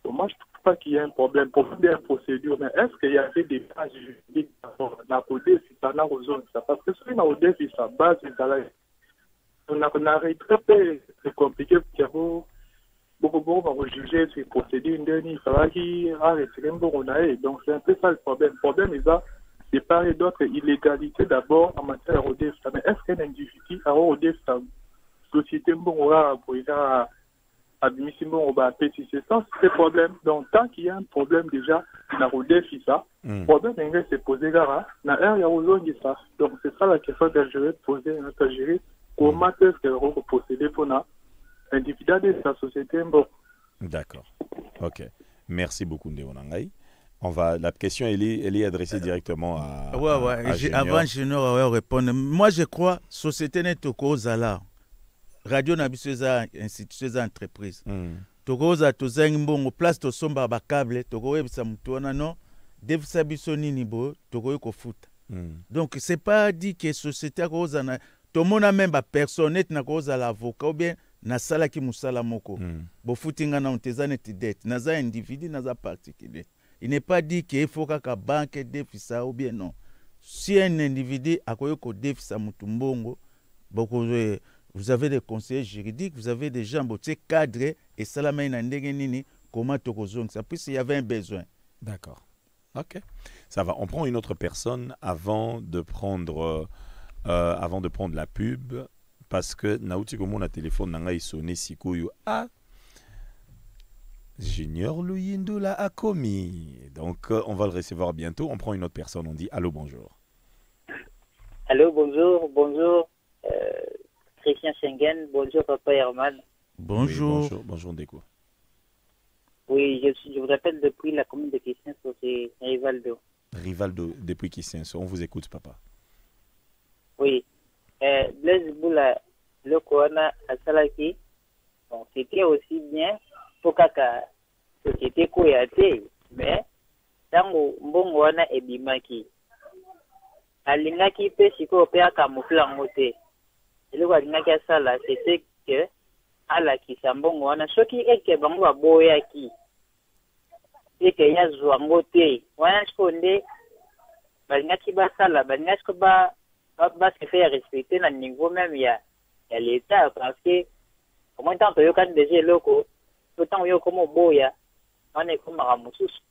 Donc, moi, je ne trouve pas qu'il y ait un problème. Problème de la procédure, mais est-ce qu'il y avait des bases juridiques d'abord? Parce que si on a au défi, sa base, on arrêterait pas, c'est compliqué, parce qu'il y a beaucoup va juger ces procédures, il faudra qu'il arrête un bon. Donc, c'est un peu ça le problème. Le problème est ça, c'est pareil d'autres illégalités d'abord en matière de défi. Mais est-ce qu'un individu a au défi, sa société, bon, pour admissible au bas petit, c'est ça, c'est le problème. Donc, tant qu'il y a un problème déjà, dans le défi, ça, le problème est c'est posé, gara, il y a besoin de ça. Donc, c'est ça la question que je vais poser à notre juriste. Comment est-ce qu'elle va procéder pour l'individu de sa société? Bon. D'accord. Ok. Merci beaucoup, Ndéonangaï. La question, elle est adressée directement à. Ouais. Avant, Junior va répondre. Moi, je crois, société n'est au cause là. Radio Nabiseza institution entreprise. Tokoza tozangi place to somba ba câble tokoyebisa mutu wana non devisa biso nini bo tokoyi kofuta. Donc c'est pas dit que société koza na tomona même ba personne na koza l'avocat ou bien na sala ki musala moko. Bo futinga na ontezane ti dette naza individu naza particulier. Il n'est pas dit que il faut que banque devisa ou bien non. Si un individu akoyo ko devisa mutu mbongo boko vous avez des conseillers juridiques, vous avez des gens qui sont cadrés et ça la main nini comment ça puisqu'il y avait un besoin. D'accord. Ok. Ça va. On prend une autre personne avant de prendre la pub parce que Naouti comme on a téléphone nanga sonné sikoyo Junior Luyindula a commis. Donc on va le recevoir bientôt. On prend une autre personne. On dit allô bonjour. Allô bonjour. Christian Schengen, bonjour Papa Herman. Bonjour. Oui, bonjour Ndeko. Oui, je vous appelle depuis la commune de Kissenso, c'est Rivaldo. Rivaldo, depuis Kissenso, on vous écoute Papa. Oui, Blaise Boula, le Koana à Salaki, bon, c'était aussi bien pour que la société koyate, mais tango mbongo wana ebimaki. Alingaki pe siko pe akamufla ngote. Le wadinaki asala c'était que ala kisambongo wana soki eke bango baboyaki eke yazwa ngote wana sikonde balingaki basala balingaki ko ba se faire respecter na niveau même ya l'état parce que comment tant que yokani déjà loko autant yoko mo boya wana ekomaka mosusu.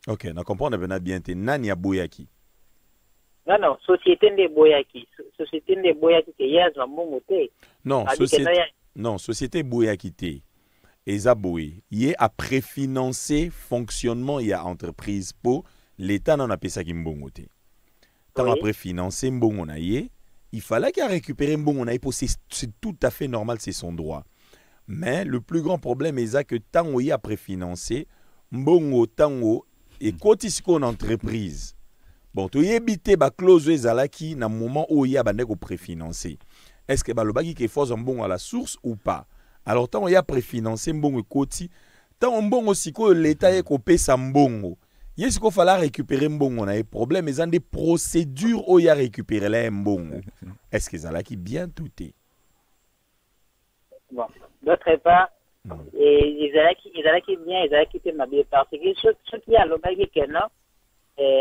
Ok, na comprendre bien te nani aboyaki. Non, société de Boyaki. Société de Boyaki qui y a un bon côté. Non, société Boyaki te. Eza boy. Y a préfinancé fonctionnement y a entreprise pour l'État n'en a pas ça qui mbongo te. Tant a préfinancé mbongo na yé, il fallait qu'il a récupéré mbongo na yé pour c'est tout à fait normal, c'est son droit. Mais le plus grand problème est que tant y a préfinancé mbongo tango et kotisiko en entreprise. Bon, tu y habité ba clause ezalaki na moment où il y a bande ko préfinancé. Est-ce que balobaki ke faut un bon à la source ou pas? Alors tant il y a préfinancé mbongo koti, tant mbongo siko l'état est ko pesa mbongo. Yes ko fallait récupérer mbongo na problème ils ont des procédures où il y a récupérer les mbongo. Est-ce que ezalaki bien tout est? Bon, d'autre part et ezalaki bien, ezalaki te mabie parce que ce qui a lobaki que non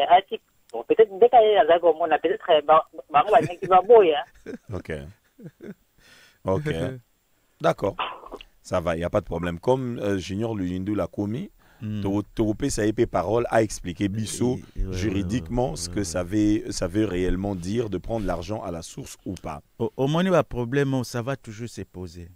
article peut-être dès qu'il y a un on a peut-être Ok. D'accord. Ça va, il n'y a pas de problème. Comme Junior Luyindou l'a commis, Toropé ça épée parole a expliqué Bissot juridiquement ce que ça veut réellement dire de prendre l'argent à la source ou pas. Au moins, il y a un problème, ça va toujours se poser.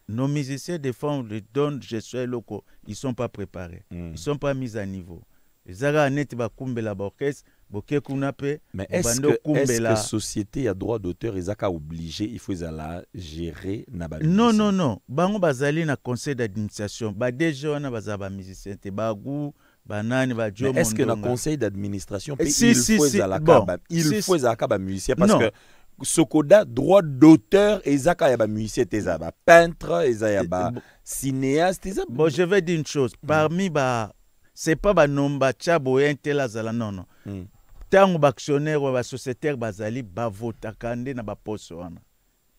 Nos musiciens, des fois, on les donne gestion locaux, ils ne sont pas préparés, ils ne sont pas mis à niveau. Les Aranéti va kumbe la orchestre. Mais est-ce que la société a droit d'auteur et zaka obligé il faut la gérer na ba non bango bazali na conseil d'administration ba déjà na bazaba musicien te bagu banani ba jo est-ce que na conseil d'administration il faut zaka ba musicien parce que Sokoda droit d'auteur et zaka ya ba musicien te za ba peintre et za ya ba cinéaste bon je vais dire une chose parmi ba c'est pas ba nomba chabo entela zala non tant actionnaire ou sociétaire bazali bavota kande na ba poste wana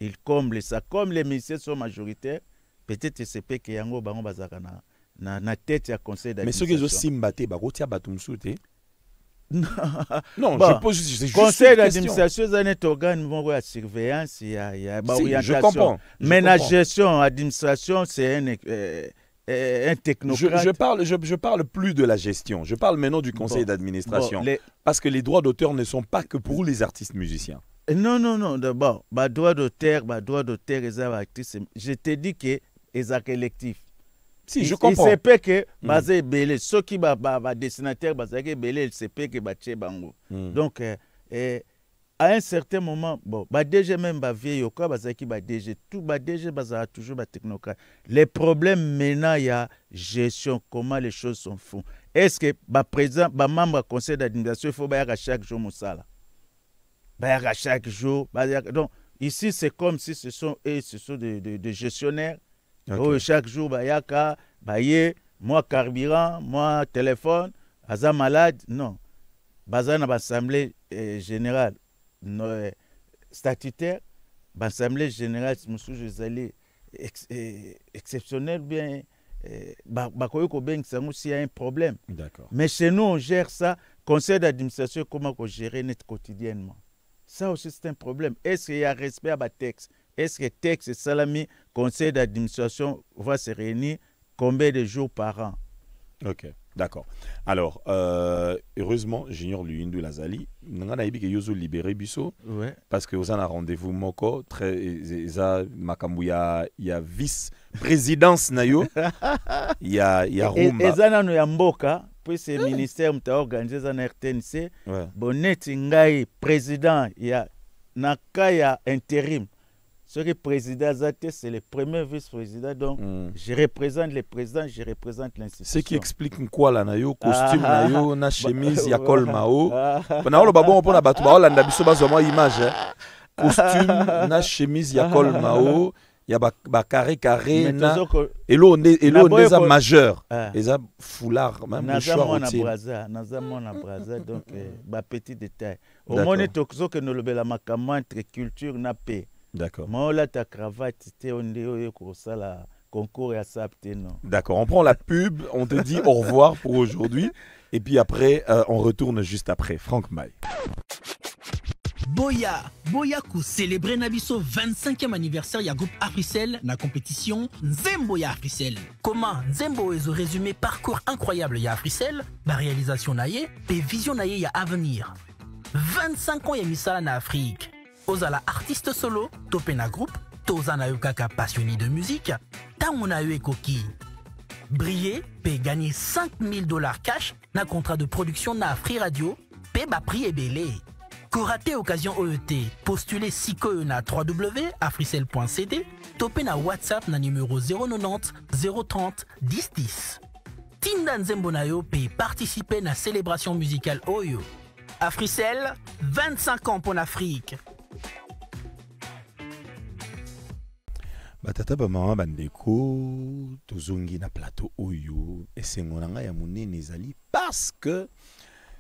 il comble ça comme les musiciens sont majoritaires peut-être c'est pas que yango bango bazaka na tête ya conseil d'administration. Mais ceux qui ont simbaté barotia batumsute. Non, bon, je pose juste conseil d'administration, c'est un organe de surveillance, il y a orientation. Je comprends. Mais la gestion, administration, c'est un technocrate. Je parle plus de la gestion. Je parle maintenant du conseil d'administration. Parce que les droits d'auteur ne sont pas que pour les artistes musiciens. Non. D'abord, droit d'auteur, les artistes. Je te dis que les collectifs. Si, je comprends. Il se peut que basé belé ceux qui ba dessinateur basé que belé il se peut que ba tché bango. Donc à un certain moment bon ba DG même ba vieille quoi basé qui ba DG tout ba DG basé toujours ba technocrate. Les problèmes maintenant il y a gestion comment les choses sont font. Est-ce que ba président ba membre conseil d'administration il faut ba chaque jour musala. Ba chaque jour donc ici c'est comme si ce sont des gestionnaires. Okay. Oh, chaque jour, bayaka, baye, moi carburant, moi téléphone, aza malade, non. Baza na l'assemblée générale statutaire, l'assemblée générale, je suis exceptionnel bien, s'il y a un problème. D'accord. Mais chez nous, on gère ça, conseil d'administration, comment on gère net quotidiennement. Ça aussi, c'est un problème. Est-ce qu'il y a respect à ma texte? Est-ce que texte et salami, conseil d'administration va se réunir combien de jours par an? Ok, d'accord. Alors, heureusement, Junior Luindu Lazali, nous avons dit que Yozo libéré Bisso, parce que vous avez un rendez-vous moko, il y a vice-présidence, il y a Rumba. Et ça, nous avons mboka, puis c'est le ministère qui a organisé dans RTNC, bonnet ngai président, il y a nakaya intérim. Ce qui est président Zate, c'est le premier vice-président. Donc, je représente le président, je représente l'institution. Ce qui explique quoi là, nayo costume, nayo na chemise, ya col mao. Pendant le babon, on a battu, on a biso bazo image. Costume, na chemise, ya col mao, ya ba carré na. Et l'eau des a majeur. Et ça foulard même le choix routier. Naza mona braza donc ba petit détail. Au moins toxo que nous le bela makama entre culture na paix. D'accord. Ta cravate, concours à ça, non. D'accord, on prend la pub, on te dit au revoir pour aujourd'hui. Et puis après, on retourne juste après. Franck May. Boyaku célébrer Nabiso 25e anniversaire ya groupe Africell na compétition Nzembo ya Africell. Comment Nzembo est au résumé parcours incroyable ya Africell, ba réalisation naye, pe vision naye ya avenir. 25 ans ya misala na Afrique. Ozala artiste solo, topena groupe, tozana yukaka passionné de musique, tamona ekoki. Briller, paie gagner $5,000 cash, na contrat de production na Free Radio, paie ba prix et belé. Koraté occasion OET, postulez Siko na www.africell.cd, topena WhatsApp na numéro 090 030 10 10. Tinda Nzembo na yo paie participer na célébration musicale Oyo. Africell, 25 ans pour l'Afrique. Batata bamama bandeko tozongi na plateau oyo esengo nanga ya monene ezali parce que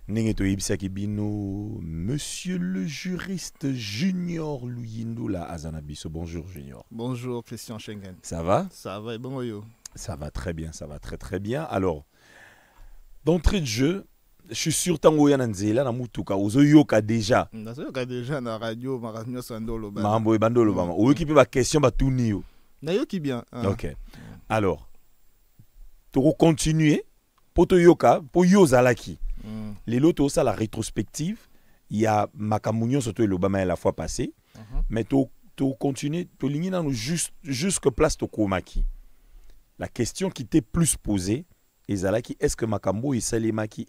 ndenge toyebisaki bino monsieur le juriste Junior Luyindula azana biso. Bonjour Junior. Bonjour Christian Schengen. Ça va? Ça va et bon yo. Ça va très bien, ça va très bien. Alors d'entrée de jeu, je suis sûr tango ya nzela na mutuka ozoyoka déjà. Nazoyoka déjà na radio maramio sandolo ba. Mambo ebandolo ba. Oyoki pe ba question ba tunio. Nayoki bien. OK. Alors to continuer pour toyoka pour yozalaki. Les lotos ça la rétrospective, il y a makamunyo surtout l'Obama la fois passée. Mais to continuer to ligner dans jusque place to komaki. La question qui t'est plus posée ezalaki est-ce que makambo et salemaki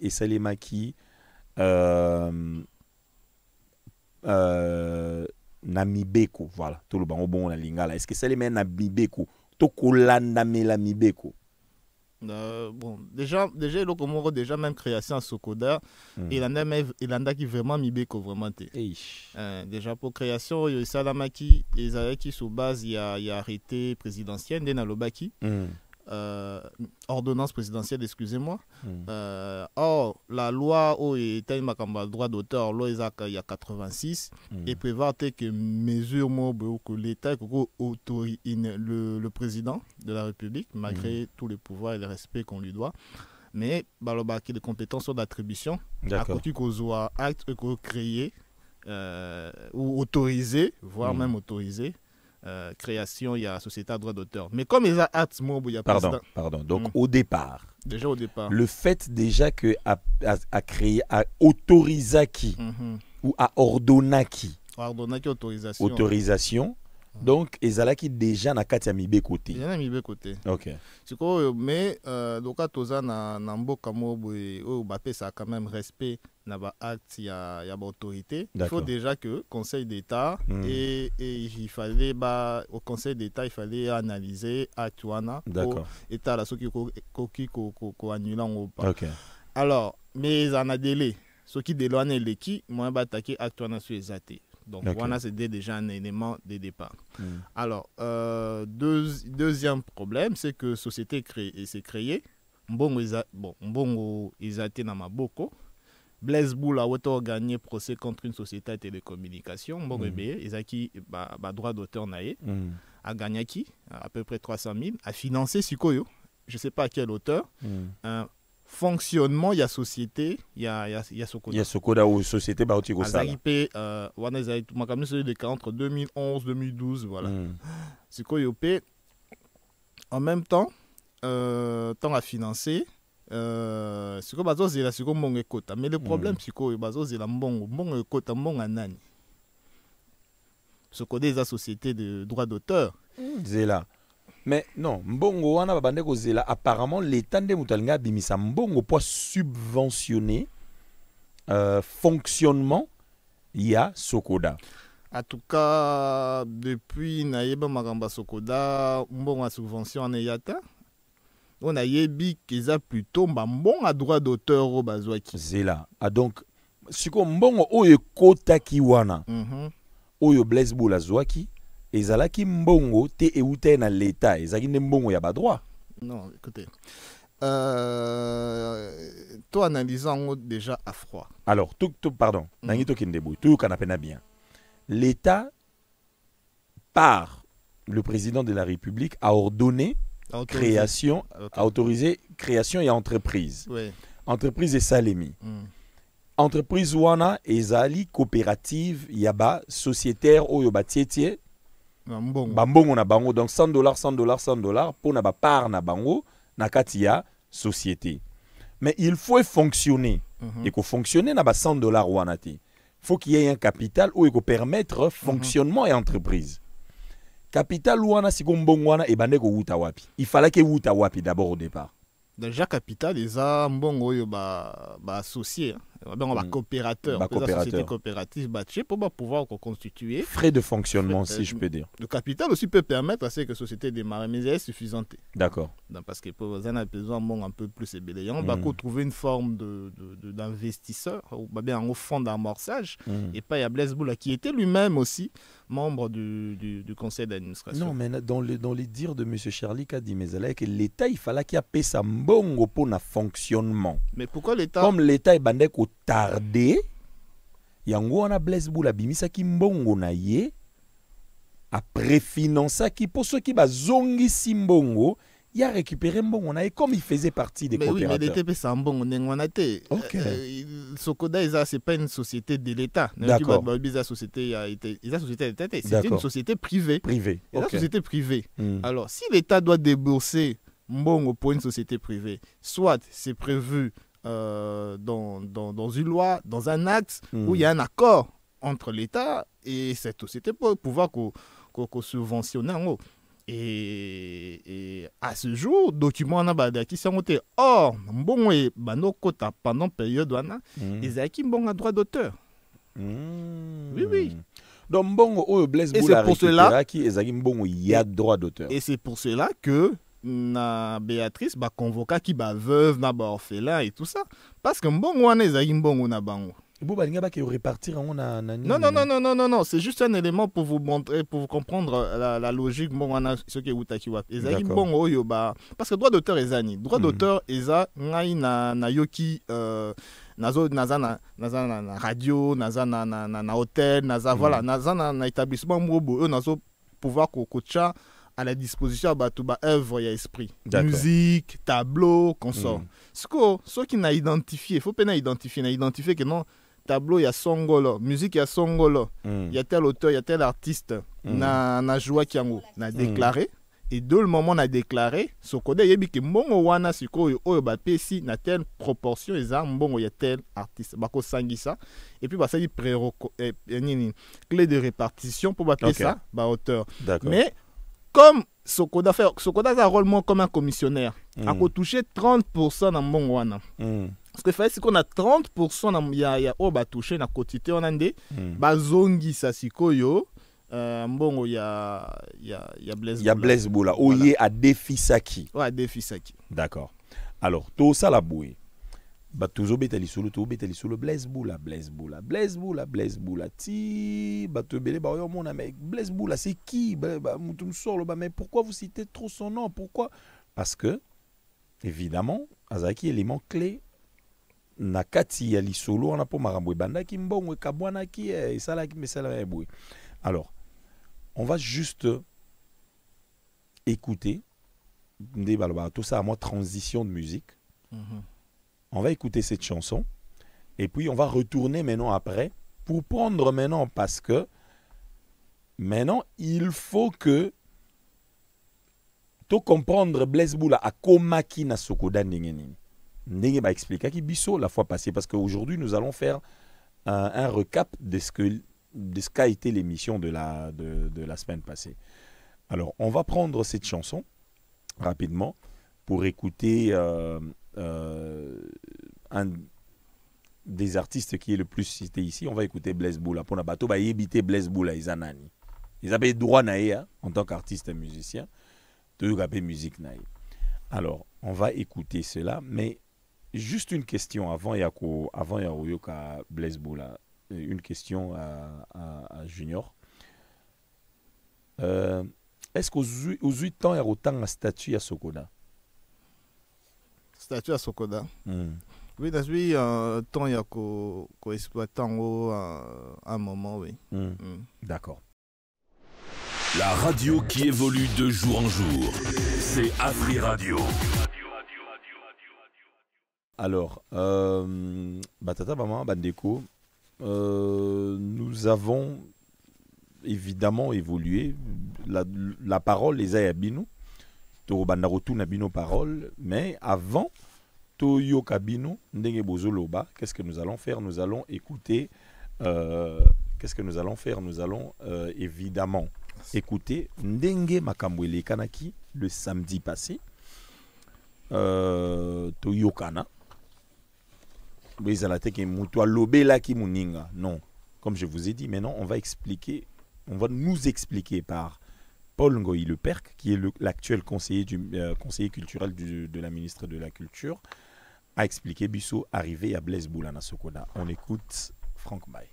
namibeko, voilà tout le bango bon la lingala, est-ce que salema namibeko to kolanda mela mibeko? Bon déjà le Comoro déjà même création à Sokoda il en a qui vraiment mibeko vraiment déjà pour création il salamaki ezalaki sous base il y a arrêté présidentiel de Nalobaki ordonnance présidentielle, excusez-moi. Or, la loi où il y a le droit d'auteur, il y a 86, et prévoit que mesure que l'État autorise le président de la République, malgré tous les pouvoirs et le respect qu'on lui doit. Mais les compétences sont d'attribution, à côté qu'on soit acte créé ou autorisé, voire même autorisé. Création, il y a société à droit d'auteur. Mais comme il y a acte, il y a Pardon. Donc au départ, déjà au départ, le fait déjà que à créer, à autoriser qui ou à ordonner qui autorisation. Donc, ezalaki déjà na kati ya mibe côté. Il y a mibe côté. OK. Mais donc toza na mboka moboye o bapé ça quand même respect na ba acte ya autorité. Il faut déjà que Conseil d'État et il fallait au Conseil d'État il fallait analyser acte wana pour état la soki ko annuler ou pas. OK. Alors, mais en a délai. Ce qui déloigne l'équipe, moi ba attaquer acte wana sur exaté. Donc, voilà, c'était déjà un élément de départ. Alors, deuxième problème, c'est que société s'est créée. Mbongo ils été dans Maboko. Blaise Boula a gagné procès contre une société de télécommunications. Mbongo ils ont qui droit d'auteur a gagné qui à peu près 300 000, a financé Sikoyo. Je ne sais pas à quel auteur. Fonctionnement, il y a société, il y a Sokoda. Il y a Sokoda ou société Baoti Gosala. Azaripé, celui de entre 2011 2012, voilà. C'est quoi Yopé. En même temps, tant à financer, c'est quoi Bazo Zela, c'est quoi Mbongo Kota. Mais le problème, c'est quoi Bazo Zela Mbongo Kota, Mbongo Nani. Sokoda est la société de droit d'auteur. Zela. Mais non, mbongo wana babande ko zela apparemment l'état de mutalinga bimisa mbongo pour subventionner fonctionnement ya Sokoda. En tout cas, depuis naïba magamba Sokoda, mbongo a subvention en yata. On a yebi qu'ils a plutôt mbongo à droit d'auteur au bazwaki. Zela. Ah donc siko mbongo oyo kota ki wana. Oyo Blaise Boula zwaki. Ezalaki mbongo te eute na l'état ezaki ne mbongo ya ba droit. Non, écoutez. Toi analysant déjà à froid. Alors, pardon, nangi to kindebou, tout kanapena bien. L'état par le président de la République a ordonné création, a autorisé création et entreprise. Oui. Entreprise et salemi. Entreprise wana ezali coopérative yaba sociétaire oyo batietier Bambongo na bango, donc $100 pour na ba part na bango na katia société. Mais il faut fonctionner. Et que fonctionner na ba $100 wanati. Faut qu'il y ait un capital où il peut permettre fonctionnement et entreprise. Capital wana si mbongo wana e bande ko wuta wapi. Il fallait que wuta wapi d'abord au départ. Déjà capital les a mbongo yo ba associé. Donc, coopérateur, société coopérative, pour pouvoir constituer. Frais de fonctionnement, si je peux dire. Le capital aussi peut permettre à ce que la société démarre, mais elle est suffisante. D'accord. Parce que pour vous avez besoin un peu plus ébélé. On va trouver une forme d'investisseur, ou bien un fonds d'amorçage. Et pas il y a Blaise Boula qui était lui-même aussi membre du conseil d'administration. Non, mais dans les dires de M. Charlie Kadi Mezala, que l'État, il fallait qu'il y ait un bon pour le fonctionnement. Mais pourquoi l'État? Comme l'État est bandé tardé, yango wana Blaise Boula bimisa ki mbongo na ye a préfinancer qui pour ceux qui bazongi si mbongo il a récupéré mbongo na ye comme il faisait partie des coopérateurs. Mais oui, mais l'État c'est un mbongo nengwanate. Sokoda c'est pas une société de l'État. D'accord. La société c'est une société privée. La société privée. Alors si l'État doit débourser mbongo pour une société privée, soit c'est prévu dans une loi, dans un acte où il y a un accord entre l'État et cette société pour pouvoir subventionner en haut. Et à ce jour, document on a qui sont or bon et bano kota pendant période wana ils a qui bon à droit d'auteur. Oui. Donc bon o Blaise Boula pour cela qui ezaki mbongo ya droit d'auteur. Et c'est pour cela que na Béatrice ba convoquer qui ba veuve na ba orphelin et tout ça parce que mbongo wana ezaki mbongo na bango. Bon, bah, il qui répartir en non, c'est juste un élément pour vous montrer, pour vous comprendre la logique. Bon, on a ce qui est Utakiwa. Bon, oyo, bah, parce que droit d'auteur est zani. Droit d'auteur est za, ngai na yoki, nazo na radio, na hôtel, voilà, na établissement mwobo, nazo pouvoir kocha à la disposition bah tout œuvre et esprit, musique, tableau, consort. Ce qui n'a identifié, faut pas identifier que non. Tableau, il y a songolo, musique, il y a songolo, il y a tel auteur, il y a tel artiste, na joie qui a déclaré, et de le moment on a déclaré, ce code il y a que mbongo wana siko oyo ba pesi na telle proportion eza mbongo ya tel artiste, bako sangisa, et puis bah ça dit clé de répartition pour ba pesa ça, ba auteur. Mais comme Sokoda a un rôle moins comme un commissionnaire, a touché 30% dans mbongo wana. Parce que fait qu'on a 30% il y a touché na quotité on ande bazongi sasikoyo mbongo il y a Blaise Boula. Il y a Blaise Boula. Oye a Defisaki. Ouais, Defisaki. D'accord. Alors, tout ça la bouée. Bah toujours betali solo Blaise Boula ti bah te belé bah mon ami Blaise Boula c'est qui bah moutoum solo bah mais pourquoi vous citez trop son nom, pourquoi? Parce que évidemment azaki élément clé nakati ya lisolo on a pas marambwe banda ki mbongwe kabwana ki sala ki mesala boué. Alors on va juste écouter tout ça à moi transition de musique. On va écouter cette chanson et puis on va retourner maintenant après pour prendre maintenant parce que maintenant il faut que tu comprendre Blaise Boula à komaki na sokoda ndengeni. Ndenge ba expliquer ki biso la fois passée parce qu'aujourd'hui nous allons faire un recap de ce qu'a été l'émission de la semaine passée. Alors on va prendre cette chanson rapidement pour écouter un des artistes qui est le plus cité ici. On va écouter Blaise Boula. Pour bateau, bah éviter Blaise Boula, ils anani. Ils avaient droit naïa en tant qu'artiste et musicien de gaber musique naïa. Alors, on va écouter cela, mais juste une question avant Yaroyoka Blaise Boula, une question à Junior. Est-ce qu'aux 8 ans, il y a autant de statut à Sokoda? Statut à Sokoda. Oui, dans ce temps, il y a exploitant un moment, oui. D'accord. La radio qui évolue de jour en jour, c'est Afri Radio. Alors, Batata Maman, Bandeko, nous avons évidemment évolué. La parole, les Ayabino, to Bandarotu Nabino parole, mais avant, Toyo Kabino, Ndenge Bozoloba, qu'est-ce que nous allons faire? Nous allons écouter. Qu'est-ce que nous allons faire? Nous allons évidemment écouter Ndenge Makambwele Kanaki le samedi passé. Toyo Kana. Non, comme je vous ai dit, maintenant on va nous expliquer par Paul Ngoï Le Perc, qui est l'actuel conseiller culturel de la ministre de la Culture, a expliqué Bissot arrivé à Blaise Boula na Sokoda. On écoute Franck May.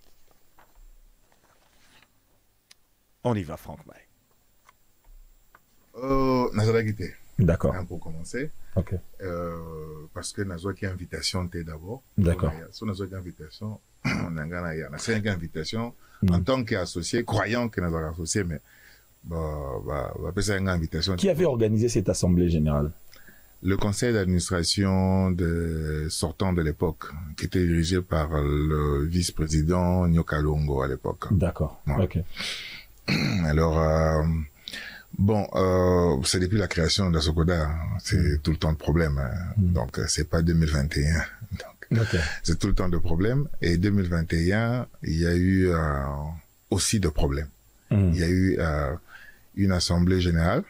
On y va, Franck May. D'accord. Pour commencer. Ok. Parce que Nazo qui invitation t'es d'abord. D'accord. Sur Nazo qui invitation, on a une invitation en tant qu'associé, croyant que Nazo associé, mais une invitation. Qui avait organisé cette assemblée générale? Le conseil d'administration sortant de l'époque, qui était dirigé par le vice-président Nyoka Longo à l'époque. D'accord. Ouais. Ok. Alors, c'est depuis la création de Sokoda, c'est tout le temps de problème. Donc, c'est pas 2021. Donc, c'est tout le temps de problème. Et 2021, il y a eu aussi de problèmes. Il y a eu une assemblée générale,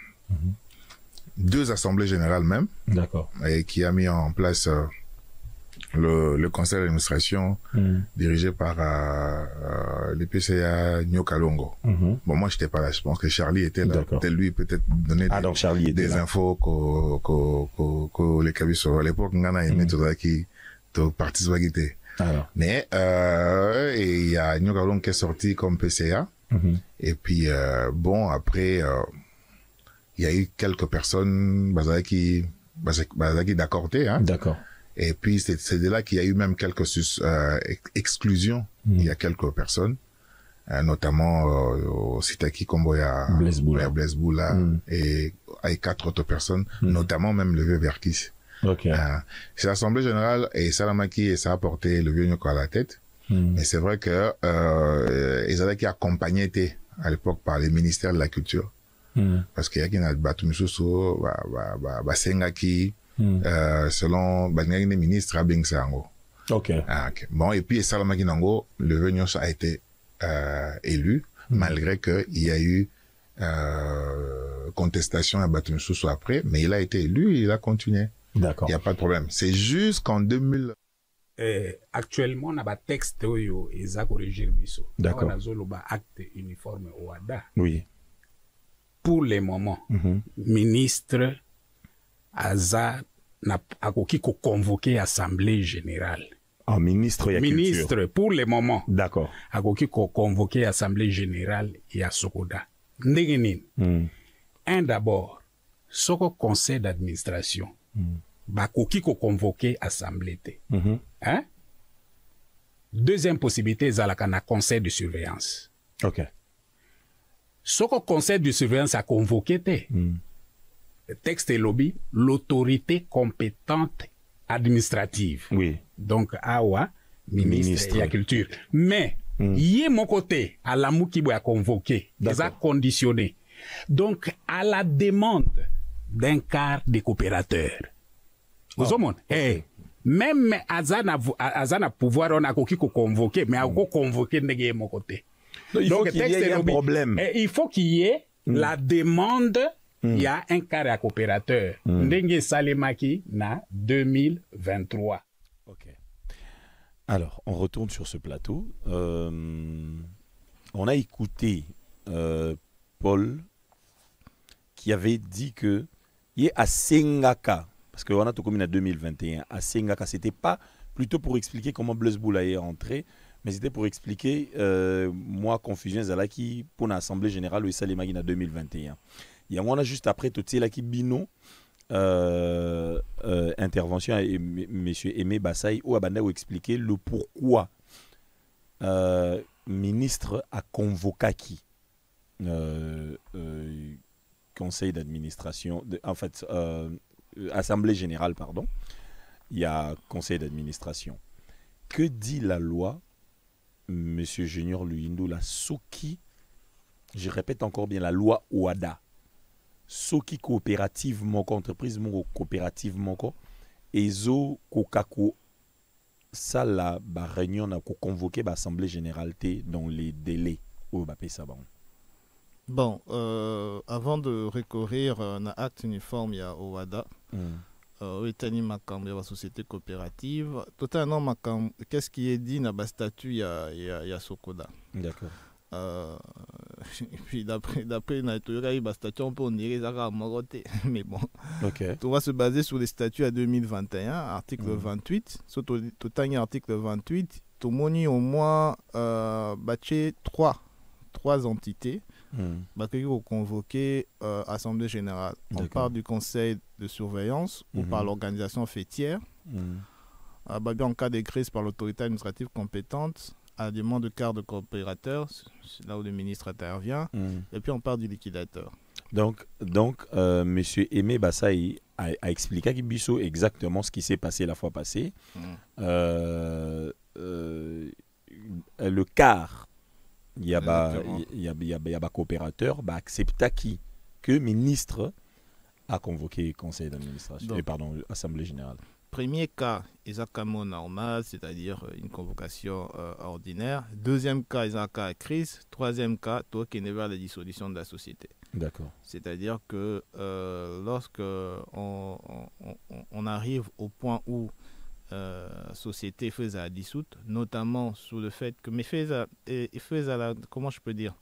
2 assemblées générales même, et qui a mis en place le conseil d'administration dirigé par le PCA Nyoka Longo. Bon, moi, j'étais pas là. Je pense que Charlie était là. Peut-être lui, peut-être donner des infos que les cabis à l'époque, on a aimé tout qui participait. Mais et il y a Nyogalong qui est sorti comme PCA. Et puis bon, après il y a eu quelques personnes qui d'accordé, hein. D'accord. Et puis c'est de là qu'il y a eu même quelques exclusions. Il y a quelques personnes, notamment au Sitaki Komboya, Blaise Boula, et avec 4 autres personnes, notamment même le vieux Verkis. Okay. C'est l'Assemblée générale et Salamaki et ça a porté le vieux Nyoko à la tête. Mais c'est vrai que ils avaient qui accompagné à l'époque par les ministères de la culture. Parce qu'il y a qui n'a Batumisuso, Sengaki, selon les ministres à Bingsango. Okay. Bon, et puis Salamaki Nango, le vieux Nyoko a été élu, malgré qu'il y a eu contestation à Batumisuso après, mais il a été élu et il a continué. D'accord. Il n'y a pas de problème. C'est juste qu'en 2000... actuellement, on a un texte oyo eza corrigir biso. D'accord. On a acte uniforme OADA. Oui. Pour le moment, ministre aza na akoki ko convoquer assemblée générale. Ah, ministre ya ministre culture. Pour le moment. D'accord. Akoki ko convoquer assemblée générale ya Sokoda. Ndenge nini? Un d'abord, soko conseil d'administration. Bakoki ko convoquer assemblée te. Hein? Deuxième possibilité, zalaka na conseil de surveillance. OK. Soko conseil de surveillance a convoqué te. Le texte est lobby, l'autorité compétente administrative. Oui. Donc, awa, ministre de la culture. Mais, yé mon côté, à la moukibo a convoqué, ils a conditionné. Donc, à la demande d'un quart des coopérateurs. Vous avez même Azana pouvoir, on a convoqué, mais on a convoqué de mon côté. Donc, il faut qu'il y ait un problème. Il faut qu'il y ait la demande. Il y a un quart à coopérateur. Ndenge Salemaki na 2023. Ok. Alors, on retourne sur ce plateau. On a écouté Paul qui avait dit que il est à Sengaka, parce qu'on a tout comme en 2021, à Sengaka, c'était pas plutôt pour expliquer comment Blaise Boula est entré, mais c'était pour expliquer, moi, confusion Zalaki pour l'Assemblée Générale où il en 2021. Il y a moi, juste après, tout là qui bino, intervention à M. Aimé Bassaï, où Abanda a expliqué le pourquoi ministre a convoqué qui conseil d'administration, en fait, Assemblée Générale, pardon, il y a conseil d'administration. Que dit la loi, M. Junior Luindo, la Soki, je répète encore bien, la loi OADA, Soki coopérative moko, entreprise moko coopérative moko, ezo kokako, ça la réunion na ko convoqué l'Assemblée Générale dans les délais où va payer ça bon. Bon, avant de recourir à un acte uniforme, il y a OADA. Etani Makam, la société coopérative. Totalement Makam, qu'est-ce qui est dit dans le statut, il y a Sokoda. D'accord. Et puis d'après le statut, on peut en dire mais bon. Okay. On va se baser sur les statuts à 2021, article 28. Surtout, article 28, tout le monde au moins batché trois entités. Qui ont convoqué Assemblée Générale. On parle du conseil de surveillance ou par l'organisation fêtière. En cas de crise par l'autorité administrative compétente, à la demande de quart de coopérateur, c'est là où le ministre intervient. Et puis on parle du liquidateur. Donc M. Aimé Bassaï a expliqué à Kibiso exactement ce qui s'est passé la fois passée. Le quart, il y a un coopérateur, accepta que ministre a convoqué conseil d'administration, Assemblée Générale. Premier cas, ils ont un cas normal, c'est-à-dire une convocation ordinaire. Deuxième cas, ils ont un cas à crise. Troisième cas, toi qui n'est pas la dissolution de la société. D'accord. C'est-à-dire que lorsque on arrive au point où société faisait à dissoute, notamment sous le fait que comment je peux dire,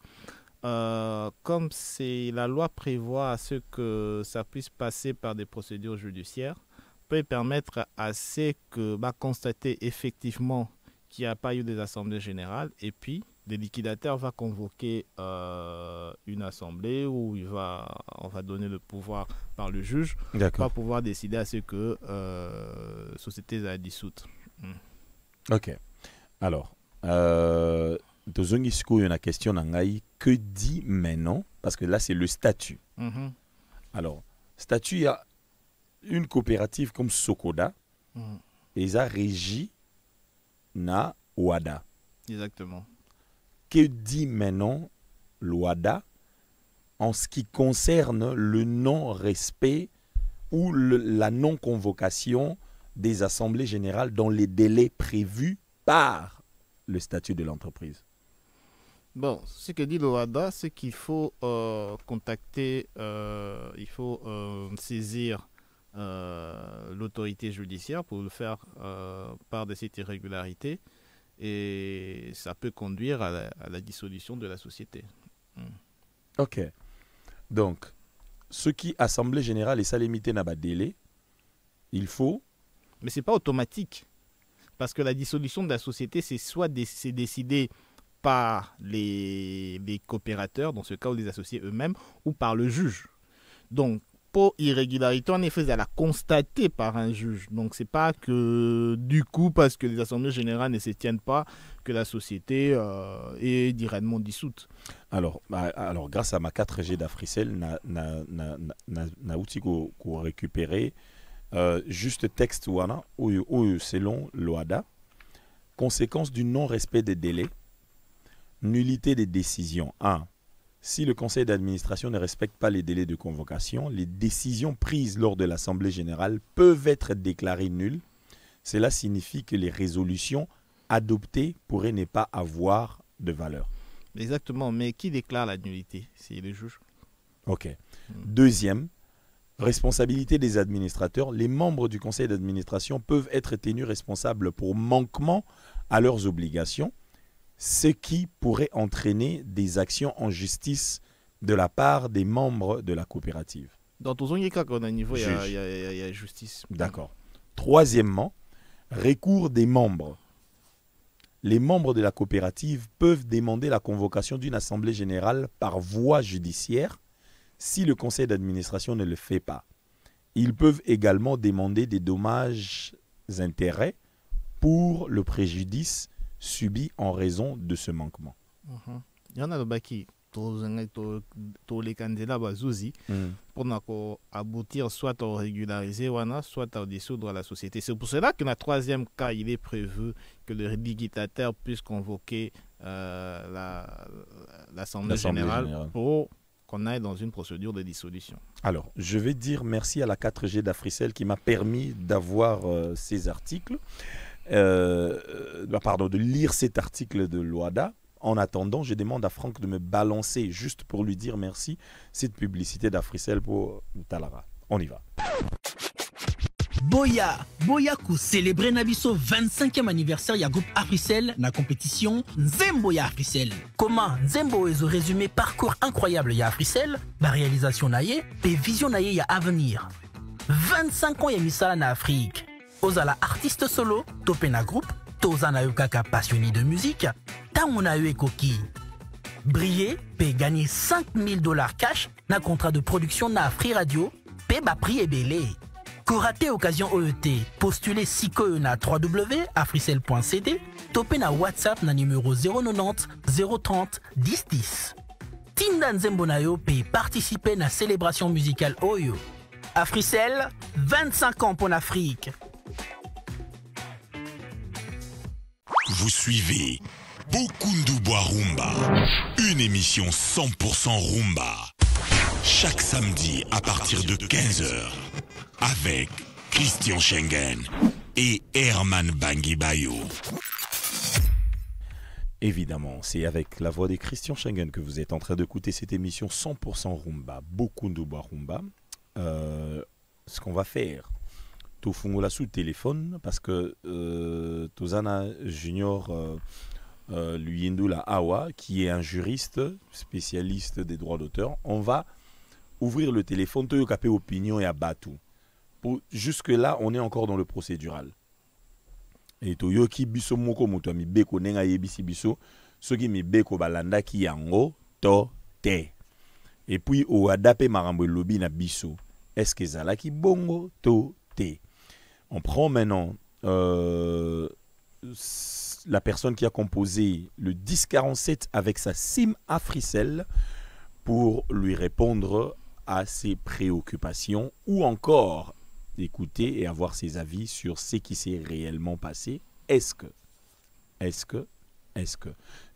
comme la loi prévoit à ce que ça puisse passer par des procédures judiciaires, peut permettre à ce que constater effectivement qu'il n'y a pas eu des assemblées générales, et puis le liquidateur va convoquer une assemblée où on va donner le pouvoir par le juge, va pouvoir décider à ce que société soit dissoute. Ok. Alors, une question que dit maintenant, parce que là c'est le statut. Alors, statut, il y a une coopérative comme Sokoda, et ça régit na WADA. Exactement. Que dit maintenant l'OADA en ce qui concerne le non-respect ou la non-convocation des assemblées générales dans les délais prévus par le statut de l'entreprise? Bon, ce que dit l'OADA, c'est qu'il faut contacter, il faut saisir l'autorité judiciaire pour le faire part de cette irrégularité, et ça peut conduire à la dissolution de la société. Ok. Donc, ce qui assemblée générale et ça limité n'a pas de délai, il faut... Mais ce n'est pas automatique, parce que la dissolution de la société, c'est soit c'est décidé par les coopérateurs, dans ce cas, ou les associés eux-mêmes, ou par le juge. Donc, pour irrégularité, en effet, elle a constaté par un juge. Donc, ce n'est pas que du coup, parce que les assemblées générales ne se tiennent pas, que la société est directement dissoute. Alors, grâce à ma 4G d'Africel, na outil qu'on récupéré juste texte ou selon l'OADA, conséquence du non-respect des délais, nullité des décisions. 1. Si le conseil d'administration ne respecte pas les délais de convocation, les décisions prises lors de l'Assemblée générale peuvent être déclarées nulles. Cela signifie que les résolutions adoptées pourraient ne pas avoir de valeur. Exactement, mais qui déclare la nullité? C'est le juge. Ok. Deuxième, responsabilité des administrateurs. Les membres du conseil d'administration peuvent être tenus responsables pour manquement à leurs obligations, ce qui pourrait entraîner des actions en justice de la part des membres de la coopérative. Dans tous les cas, au niveau, il y a justice. D'accord. Troisièmement, recours des membres. Les membres de la coopérative peuvent demander la convocation d'une assemblée générale par voie judiciaire si le conseil d'administration ne le fait pas. Ils peuvent également demander des dommages-intérêts pour le préjudice subi en raison de ce manquement. Il y en a qui tous les candidats pour aboutir soit à régulariser soit à dissoudre la société. C'est pour cela que dans le troisième cas, il est prévu que le liquidateur puisse convoquer l'Assemblée générale pour qu'on aille dans une procédure de dissolution. Alors, je vais dire merci à la 4G d'Africel qui m'a permis d'avoir ces articles. De lire cet article de l'OADA. En attendant, je demande à Franck de me balancer, juste pour lui dire merci, cette publicité d'Africel pour Talara. On y va. Boya ku célébrer Nabiso 25e anniversaire ya groupe Africell na compétition Nzembo ya Africell. Comment Nzembo est résumé parcours incroyable ya Africell, la réalisation naie, et vision naie ya avenir. 25 ans ya misala na Afrique. Ozala artiste solo, topé na groupe, tozana yukaka passionné de musique, tamona yu ekoki. Briller, pe gagner $5,000 cash na contrat de production na Free Radio, pe ba prix ebele. Koraté occasion OET, postulez Siko na www.africell.cd, topé na WhatsApp na numéro 090 030 10 10. Tinda Nzembo na yo pe participer na célébration musicale Oyo. Africell, 25 ans pour l'Afrique. Vous suivez Bokundu Bois Rumba, une émission 100% rumba, chaque samedi à partir de 15h, avec Christian Schengen et Herman Bangibayo. Évidemment, c'est avec la voix de Christian Schengen que vous êtes en train d'écouter cette émission 100% rumba, Bokundu Bois Rumba. Ce qu'on va faire, tout fungola sous téléphone parce que Tozana Junior Luyindula Awa, qui est un juriste spécialiste des droits d'auteur, on va ouvrir le téléphone, Toyo Kapé Opinion et Abatou. Jusque-là, on est encore dans le procédural. et toyoki biso moko moto mibeko nenga yebisi biso soki mibeko balanda ki yango to te. Et puis o adape marambo lobi na biso est-ce que zalaki bongo to te. On prend maintenant la personne qui a composé le 1047 avec sa SIM Africell pour lui répondre à ses préoccupations ou encore d'écouter et avoir ses avis sur ce qui s'est réellement passé. Est-ce que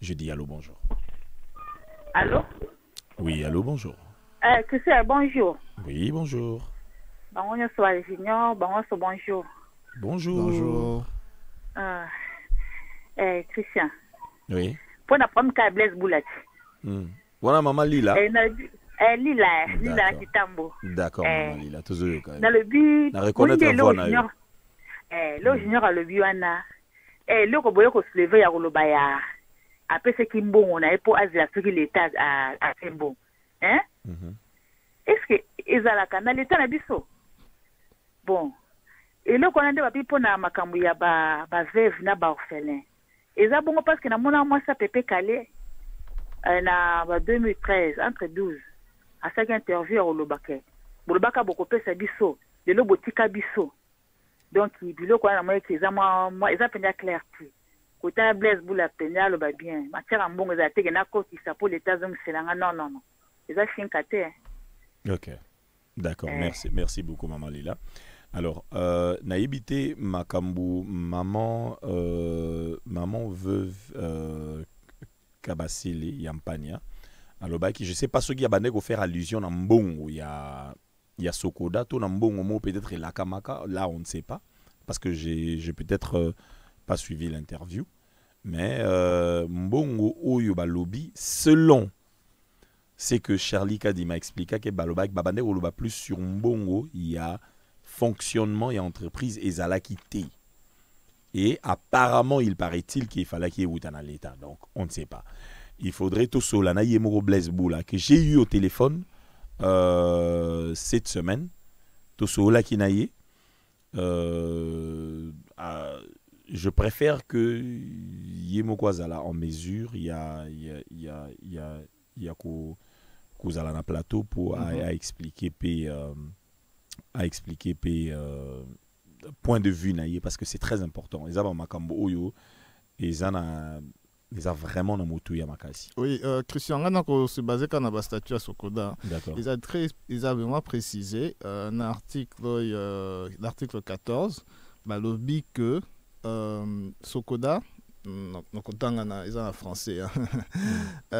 je dis allô, bonjour. Allô? Oui, allô, bonjour. Christian, bonjour. Oui, bonjour. Bonjour. Bonjour. Christian. Oui. Pour la première cas, Blaise Boulati. Voilà, maman Lila. Lila Kitambo. D'accord, maman Lila. Dans le but, na reconnaître la voix na yo. Le junior a le but wana. Le koboyo ko se lever ya koloba ya. Après ce qui mbongo na epo azila soki l'état à Tembo. Hein? Est-ce que ezalaka na l'état na biso? Bon. Et le qu'on a de bapi pona makambu ya ba veuve na ba orphelin. Eza bongo parce que na mona moi ça Pepe Calais na 2013 entre 12 à chaque interview au Lobake. Bolobaka boko pesa biso, de lo botika biso. Donc bilo ko na moi eza moi eza penya clarté. Kota Blaise Boula penya lo ba bien. Matière mbongo za teke na ko ki sa pour l'état zom selanga non. Eza finkate. OK. D'accord, merci beaucoup maman Lila. Alors, naïbité makambu maman veuve Kabasili Yampania. Alors baki je sais pas ce qui a bandé go faire allusion à Mbongo, il y a Sokoda to na Mbongo mo peut-être la Kamaka, là on ne sait pas parce que j'ai peut-être pas suivi l'interview, mais Mbongo oyo balobi selon c'est que Charlie Kadi m'a expliqué que balobak babande oloba plus sur Mbongo, il y a fonctionnement et entreprise ezalakité. Et apparemment, il paraît-il qu'il fallait qu'il y ait dans l'État. Donc, on ne sait pas. Il faudrait tout cela. Na yemoro Blaise Boula que j'ai eu au téléphone cette semaine. Tout cela qui n'a eu. Je préfère que Yemoko Zala en mesure. Il y a Kozala na plateau pour à expliquer point de vue naïe parce que c'est très important. Ils ont makambo oyo ils ont vraiment na motu ya makasi. Oui, Christian ngana ko se baser quand na ba statut à Sokoda. D'accord. Ils ont vraiment précisé l'article 14 balobi que Sokoda ils en français.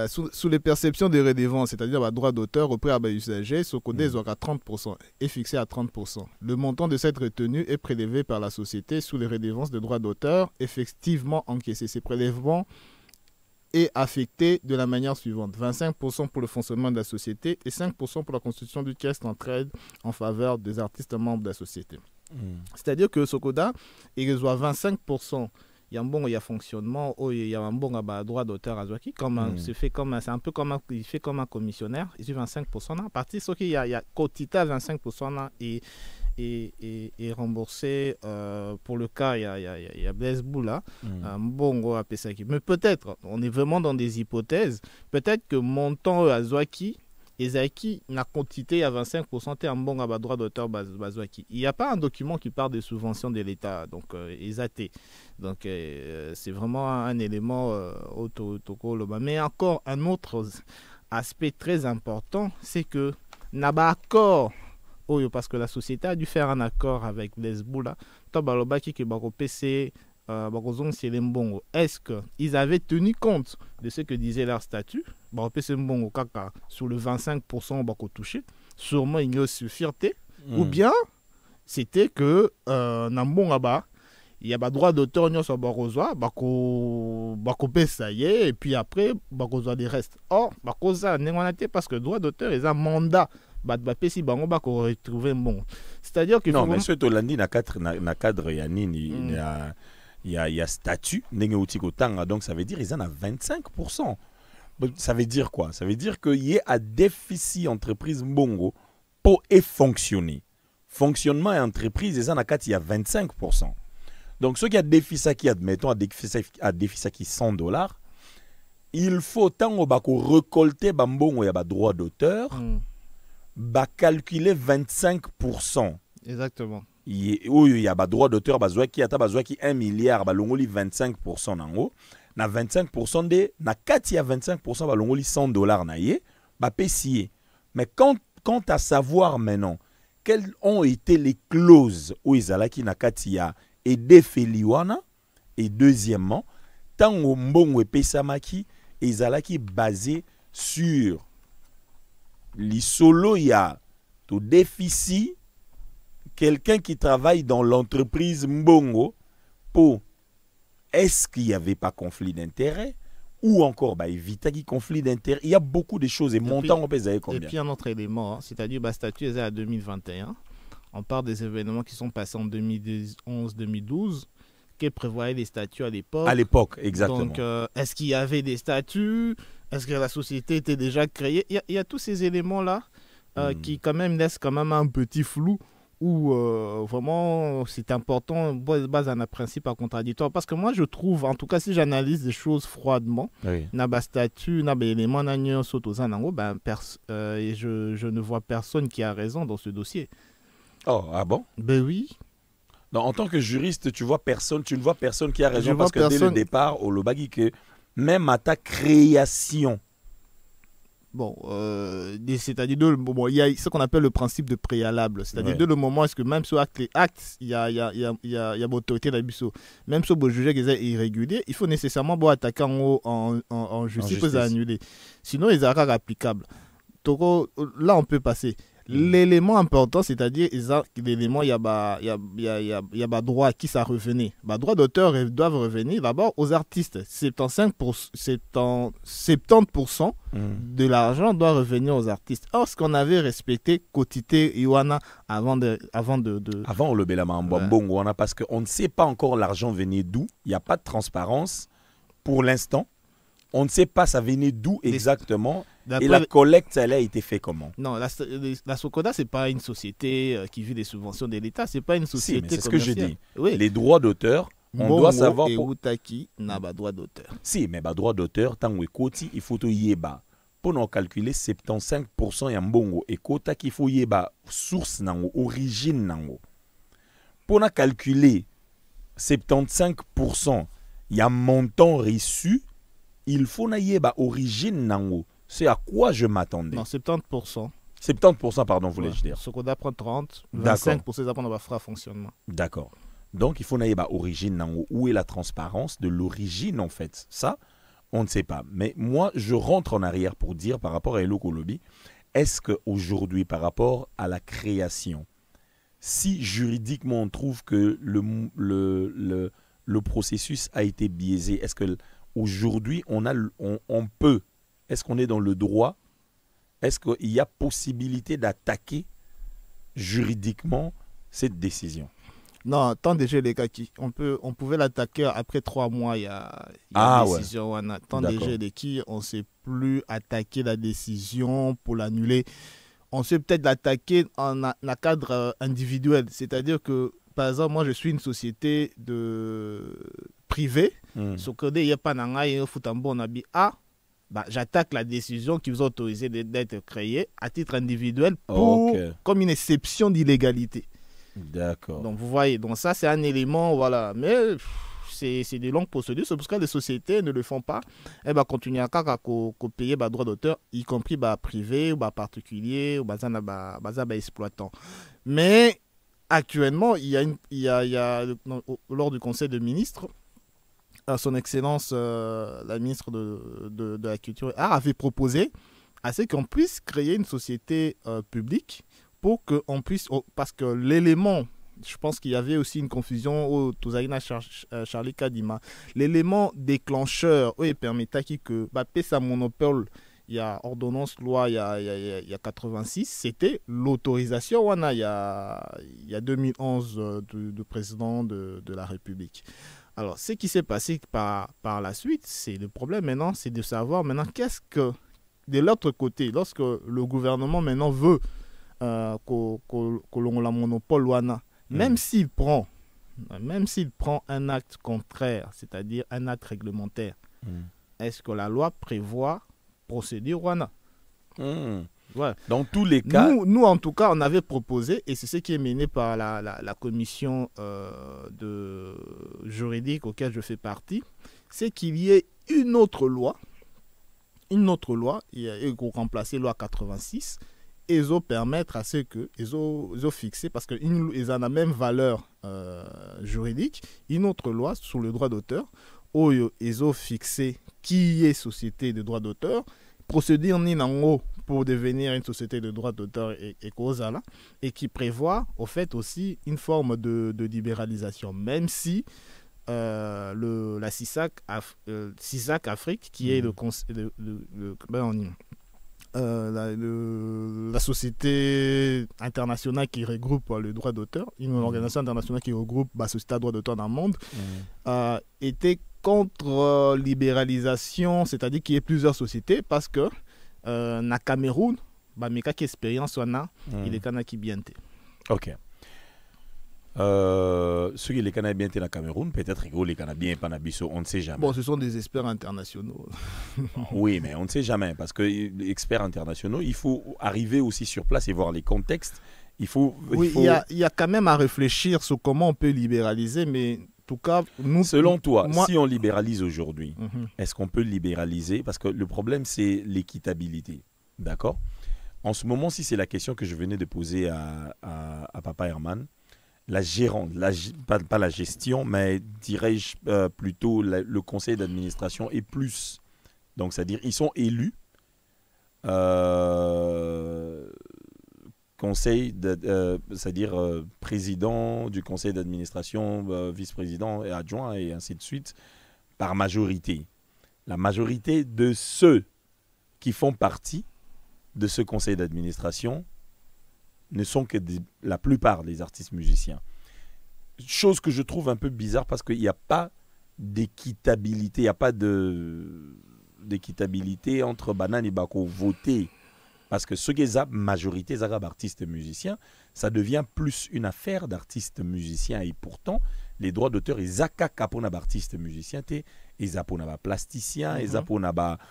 Sous les perceptions de redevance, c'est-à-dire le droit d'auteur auprès à usager, Sokoda est à 30%, est fixé à 30%. Le montant de cette retenue est prélevé par la société sous les redevances de droit d'auteur effectivement encaissées. Ces prélèvements est affecté de la manière suivante: 25% pour le fonctionnement de la société et 5% pour la constitution du caisse d'entraide en faveur des artistes membres de la société. C'est-à-dire que Sokoda, il reçoit 25%. Il y a un bon fonctionnement, il y a un bon droit d'auteur à Zouaki, c'est un peu comme il fait comme un commissionnaire, il fait 25%. À partir de ce qu'il y a quotita 25% et remboursé pour le cas, il y a Blaise Boula, un bon à Pesaki. Mais peut-être, on est vraiment dans des hypothèses, peut-être que montant à Zouaki, Ezaki n'a quantité à 25% et un bon droit d'auteur Bazouaki. Il n'y a pas un document qui parle des subventions de l'État, donc Ezaté. Donc c'est vraiment un élément mais encore un autre aspect très important, c'est que n'a pas accord, parce que la société a dû faire un accord avec Blaise Boula, est-ce qu'ils avaient tenu compte de ce que disait leur statut? Sur le 25% touché, sûrement il y a aussi fierté, ou bien c'était que il y a pas droit d'auteur sur Barozoa, ça y est, et puis après Barozoa des restes. Or, parce que droit d'auteur est un mandat. C'est-à-dire que non, mais ce Tolandi na cadre il y a statut, donc ça veut dire qu'ils en ont 25%. Ça veut dire quoi? Ça veut dire qu'il y a un déficit entreprise Mbongo pour fonctionner. Fonctionnement et entreprise, il y a 25%. Donc, ceux qui a déficit qui, admettons, a déficit qui $100, il faut tant au bako récolter bambongo ya ba droit d'auteur, ba calculer 25%. Exactement. Il y a ba droit d'auteur bazwa qui ata bazwa qui 1 milliard ba longoli 25% nango. Na 25% de na kati ya 25% ba longoli $100 na ye, ba pesier. Mais quant à savoir maintenant quelles ont été les clauses où izalaki na kati ya ede feliwana, et deuxièmement tango mbongo epesamaki ezalaki basé sur l'isolo ya to déficit quelqu'un qui travaille dans l'entreprise mbongo pour est-ce qu'il n'y avait pas conflit d'intérêt ou encore éviter qu'il conflit d'intérêt. Il y a beaucoup de choses et montant on peut dire combien. Et puis un autre élément, c'est-à-dire statut est à 2021. On parle des événements qui sont passés en 2011-2012, qui prévoyaient des statuts à l'époque. À l'époque, exactement. Donc, est-ce qu'il y avait des statuts? Est-ce que la société était déjà créée? Il y a tous ces éléments-là qui quand même laissent quand même un petit flou où vraiment c'est important, base à un principe à contradictoire. Parce que moi, je trouve, en tout cas, si j'analyse les choses froidement, n'a pas statut, n'a pas élément, n'a pas et je ne vois personne qui a raison dans ce dossier. Oh, ah bon? Ben oui. Non, en tant que juriste, tu ne vois personne qui a raison parce que dès le départ, au Lobagi, que même à ta création. Bon, c'est-à-dire, il y a ce qu'on appelle le principe de préalable. C'est-à-dire, dès le moment où même sur acte, il y a l'autorité d'Abisso. Même si vous jugez qu'ils sont irréguliers, il faut nécessairement attaquer en justice pour les annuler. Sinon, ils sont applicables. Donc, là, on peut passer. L'élément important, c'est-à-dire l'élément, il y a droit à qui ça revenait. Droit d'auteur doivent revenir d'abord aux artistes. 70% de l'argent doit revenir aux artistes. Or, ce qu'on avait respecté quotité Iwana avant le Belamambongo, parce qu'on ne sait pas encore l'argent venait d'où. Il n'y a pas de transparence pour l'instant. On ne sait pas ça venait d'où exactement. Et la collecte, elle a été faite comment? Non, la Sokoda, ce n'est pas une société qui vit des subventions de l'État. Ce n'est pas une société c'est ce que je dis. Oui. Les droits d'auteur, on doit savoir... Et Outaki n'a pas droit d'auteur. Si, mais droit d'auteur, tant que Koti, il faut tout yeba. Pour nous calculer 75% ya mbongo et Kota qu'il faut yeba source nango, origine nango. Pour nous calculer 75% ya montant reçu, il faut yeba origine nango. C'est à quoi je m'attendais. Non, 70%. 70%, pardon, voulais-je dire. Ce qu'on apprend 30, 25% d'apprendre à faire fonctionnement. D'accord. Donc, il faut n'ailler origine. Où est la transparence de l'origine, en fait? Ça, on ne sait pas. Mais moi, je rentre en arrière pour dire, par rapport à Eloko Lobby, est-ce qu'aujourd'hui, par rapport à la création, si juridiquement on trouve que le processus a été biaisé, est-ce qu'aujourd'hui, on peut... Est-ce qu'on est dans le droit? Est-ce qu'il y a possibilité d'attaquer juridiquement cette décision? Non, tant déjà les cas qui on pouvait l'attaquer après 3 mois. Il y a une décision. Ouais. Tant déjà les qui on ne sait plus attaquer la décision pour l'annuler. On sait peut-être l'attaquer en un cadre individuel. C'est-à-dire que, par exemple, moi je suis une société privée. Ce que il n'y a pas d'angaï, on a dit j'attaque la décision qui vous a autorisé d'être créée à titre individuel comme une exception d'illégalité. D'accord. Donc vous voyez, donc ça c'est un élément, voilà. Mais c'est des longues procédures, c'est parce que les sociétés ne le font pas. Elles vont continuer à payer droit d'auteur, y compris privé ou particulier ou exploitant. Mais actuellement, il y a lors du Conseil des ministres, son Excellence, la ministre de la Culture avait proposé à ce qu'on puisse créer une société publique pour qu'on puisse... parce que l'élément, je pense qu'il y avait aussi une confusion au Touzaïna Charlie Kadima, l'élément déclencheur où il permettait que sa monopole, il y a ordonnance loi, il y a 86, c'était l'autorisation il y a 2011 du président de la République. Alors, ce qui s'est passé par la suite, c'est le problème maintenant, c'est de savoir maintenant qu'est-ce que, de l'autre côté, lorsque le gouvernement maintenant veut que l'on la monopole, même s'il prend même s'il prend un acte contraire, c'est-à-dire un acte réglementaire, est-ce que la loi prévoit procédure wana? Ouais. Dans tous les cas... Nous, en tout cas, on avait proposé, et c'est ce qui est mené par la commission juridique auquel je fais partie, c'est qu'il y ait une autre loi, pour remplacer loi 86, et ils ont permettre à ce que, ils ont fixé, parce qu'ils ont la même valeur juridique, une autre loi sur le droit d'auteur, où ils ont fixé qui est société de droit d'auteur, procédure ni nango pour devenir une société de droit d'auteur et causala, et qui prévoit au fait aussi une forme de libéralisation, même si la CISAC Afrique, qui est la société internationale qui regroupe le droit d'auteur, une organisation internationale qui regroupe la société de droit d'auteur dans le monde, était contre libéralisation, c'est-à-dire qu'il y ait plusieurs sociétés, parce que na Cameroun, meka qui expérience on a, il est kana qui bienté. Ok. Ceux qui les Canadiens bien na Cameroun, peut-être que les Canadiens pas nabiso, on ne sait jamais. Bon, ce sont des experts internationaux. Oui, mais on ne sait jamais, parce que les experts internationaux, il faut arriver aussi sur place et voir les contextes. Il y a quand même à réfléchir sur comment on peut libéraliser, mais en tout cas, nous... Selon toi, si on libéralise aujourd'hui, est-ce qu'on peut libéraliser? Parce que le problème, c'est l'équitabilité. D'accord? En ce moment, si c'est la question que je venais de poser à Papa Herman, la gérante, pas la gestion, mais dirais-je plutôt le conseil d'administration est plus. Donc, c'est-à-dire, ils sont élus. Conseil, c'est-à-dire président du conseil d'administration, vice-président et adjoint, et ainsi de suite, par majorité. La majorité de ceux qui font partie de ce conseil d'administration ne sont que la plupart des artistes musiciens. Chose que je trouve un peu bizarre parce qu'il n'y a pas d'équitabilité, il n'y a pas d'équitabilité entre Banane et Bako voter. Parce que ce qui est la majorité des artistes musiciens, ça devient plus une affaire d'artistes musiciens. Et pourtant, les droits d'auteur, ils ont pour les artistes musiciens, ils ont pour les plasticiens, ils ont pour les peintres,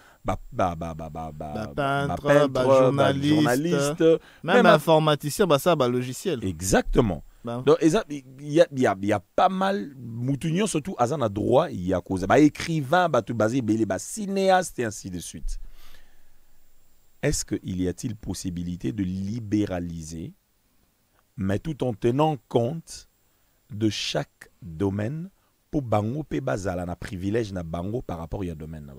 journalistes, même informaticien, ça, logiciel. Exactement. Donc, il y a pas mal, Moutunion surtout, à un droit, il y a cause. Écrivain, cinéaste et ainsi de suite. Est-ce qu'il y a-t-il possibilité de libéraliser, mais tout en tenant compte de chaque domaine pour bango pe bazala na privilège na bango par rapport à domaine?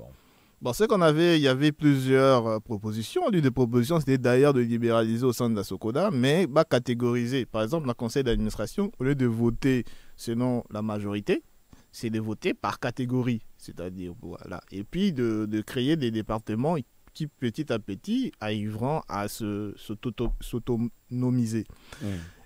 Bon, c'est qu'on avait, il y avait plusieurs propositions. L'une des propositions, c'était d'ailleurs de libéraliser au sein de la Sokoda, mais catégoriser. Par exemple, le conseil d'administration, au lieu de voter selon la majorité, c'est de voter par catégorie. C'est-à-dire, voilà. Et puis de créer des départements qui petit à petit arriveront à s'autonomiser.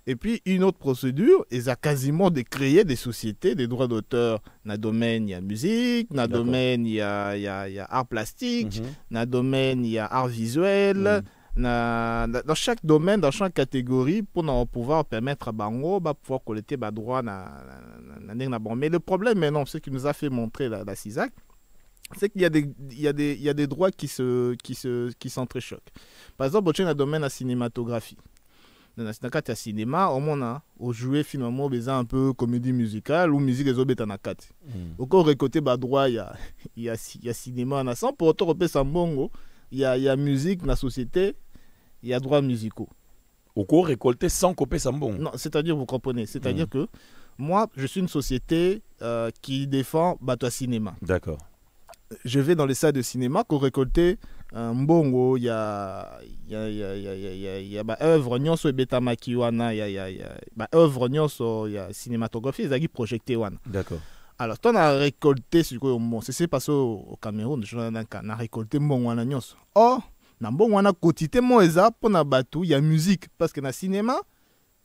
Et puis une autre procédure, ils ont quasiment de créer des sociétés des droits d'auteur. Dans le domaine, il y a musique, dans le domaine, il y a art plastique, dans le domaine, il y a art visuel. Dans chaque domaine, dans chaque catégorie, pour pouvoir permettre à Bango de pouvoir collecter des droits. Mais le problème maintenant, ce qui nous a fait montrer la CISAC, c'est qu'il y a des droits qui s'entrechoquent. Par exemple, dans le domaine de la cinématographie, dans le cinéma, on joue finalement un peu comédie musicale ou musique des obéta na kati. Au côté droit, il y a cinéma na sans pour autant repérer sambongo, il y a musique dans la société, il y a droits musicaux. Au cours récolté sans copier sambongo. Non, c'est-à-dire vous comprenez, c'est-à-dire que moi je suis une société qui défend bateau cinéma. D'accord. Je vais dans les salles de cinéma pour récolter un bongo, il y a œuvre nyonso beta makiwana, il y a œuvre nyonso, il y a cinématographie, ils ont projeté wana. D'accord. Alors, on a récolté ce que c'est passé au Cameroun, on a récolté bongo wana nyonso. Oh, na bongo wana quotité mo eza pour na batu, il y a musique parce que na cinéma,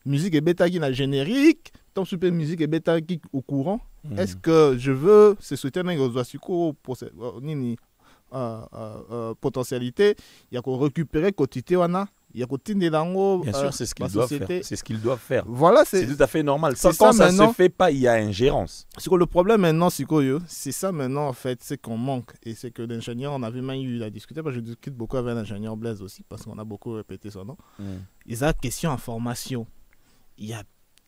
musique est beta qui na générique, tant super musique est beta qui au courant. Est-ce que je veux se soutenir pour potentialité, il y a qu'on récupérer quotité wana Il y a côté d'ango. Bien sûr, c'est ce qu'ils doivent faire. C'est ce qu'ils doivent faire. Voilà, c'est tout à fait normal. Quand ça se fait pas, il y a ingérence. C'est que le problème maintenant, c'est ça maintenant en fait, c'est qu'on manque. Et c'est que l'ingénieur, on avait même eu à discuter, parce que je discute beaucoup avec l'ingénieur Blaise aussi, parce qu'on a beaucoup répété son nom. Ils ont question en formation. Il y a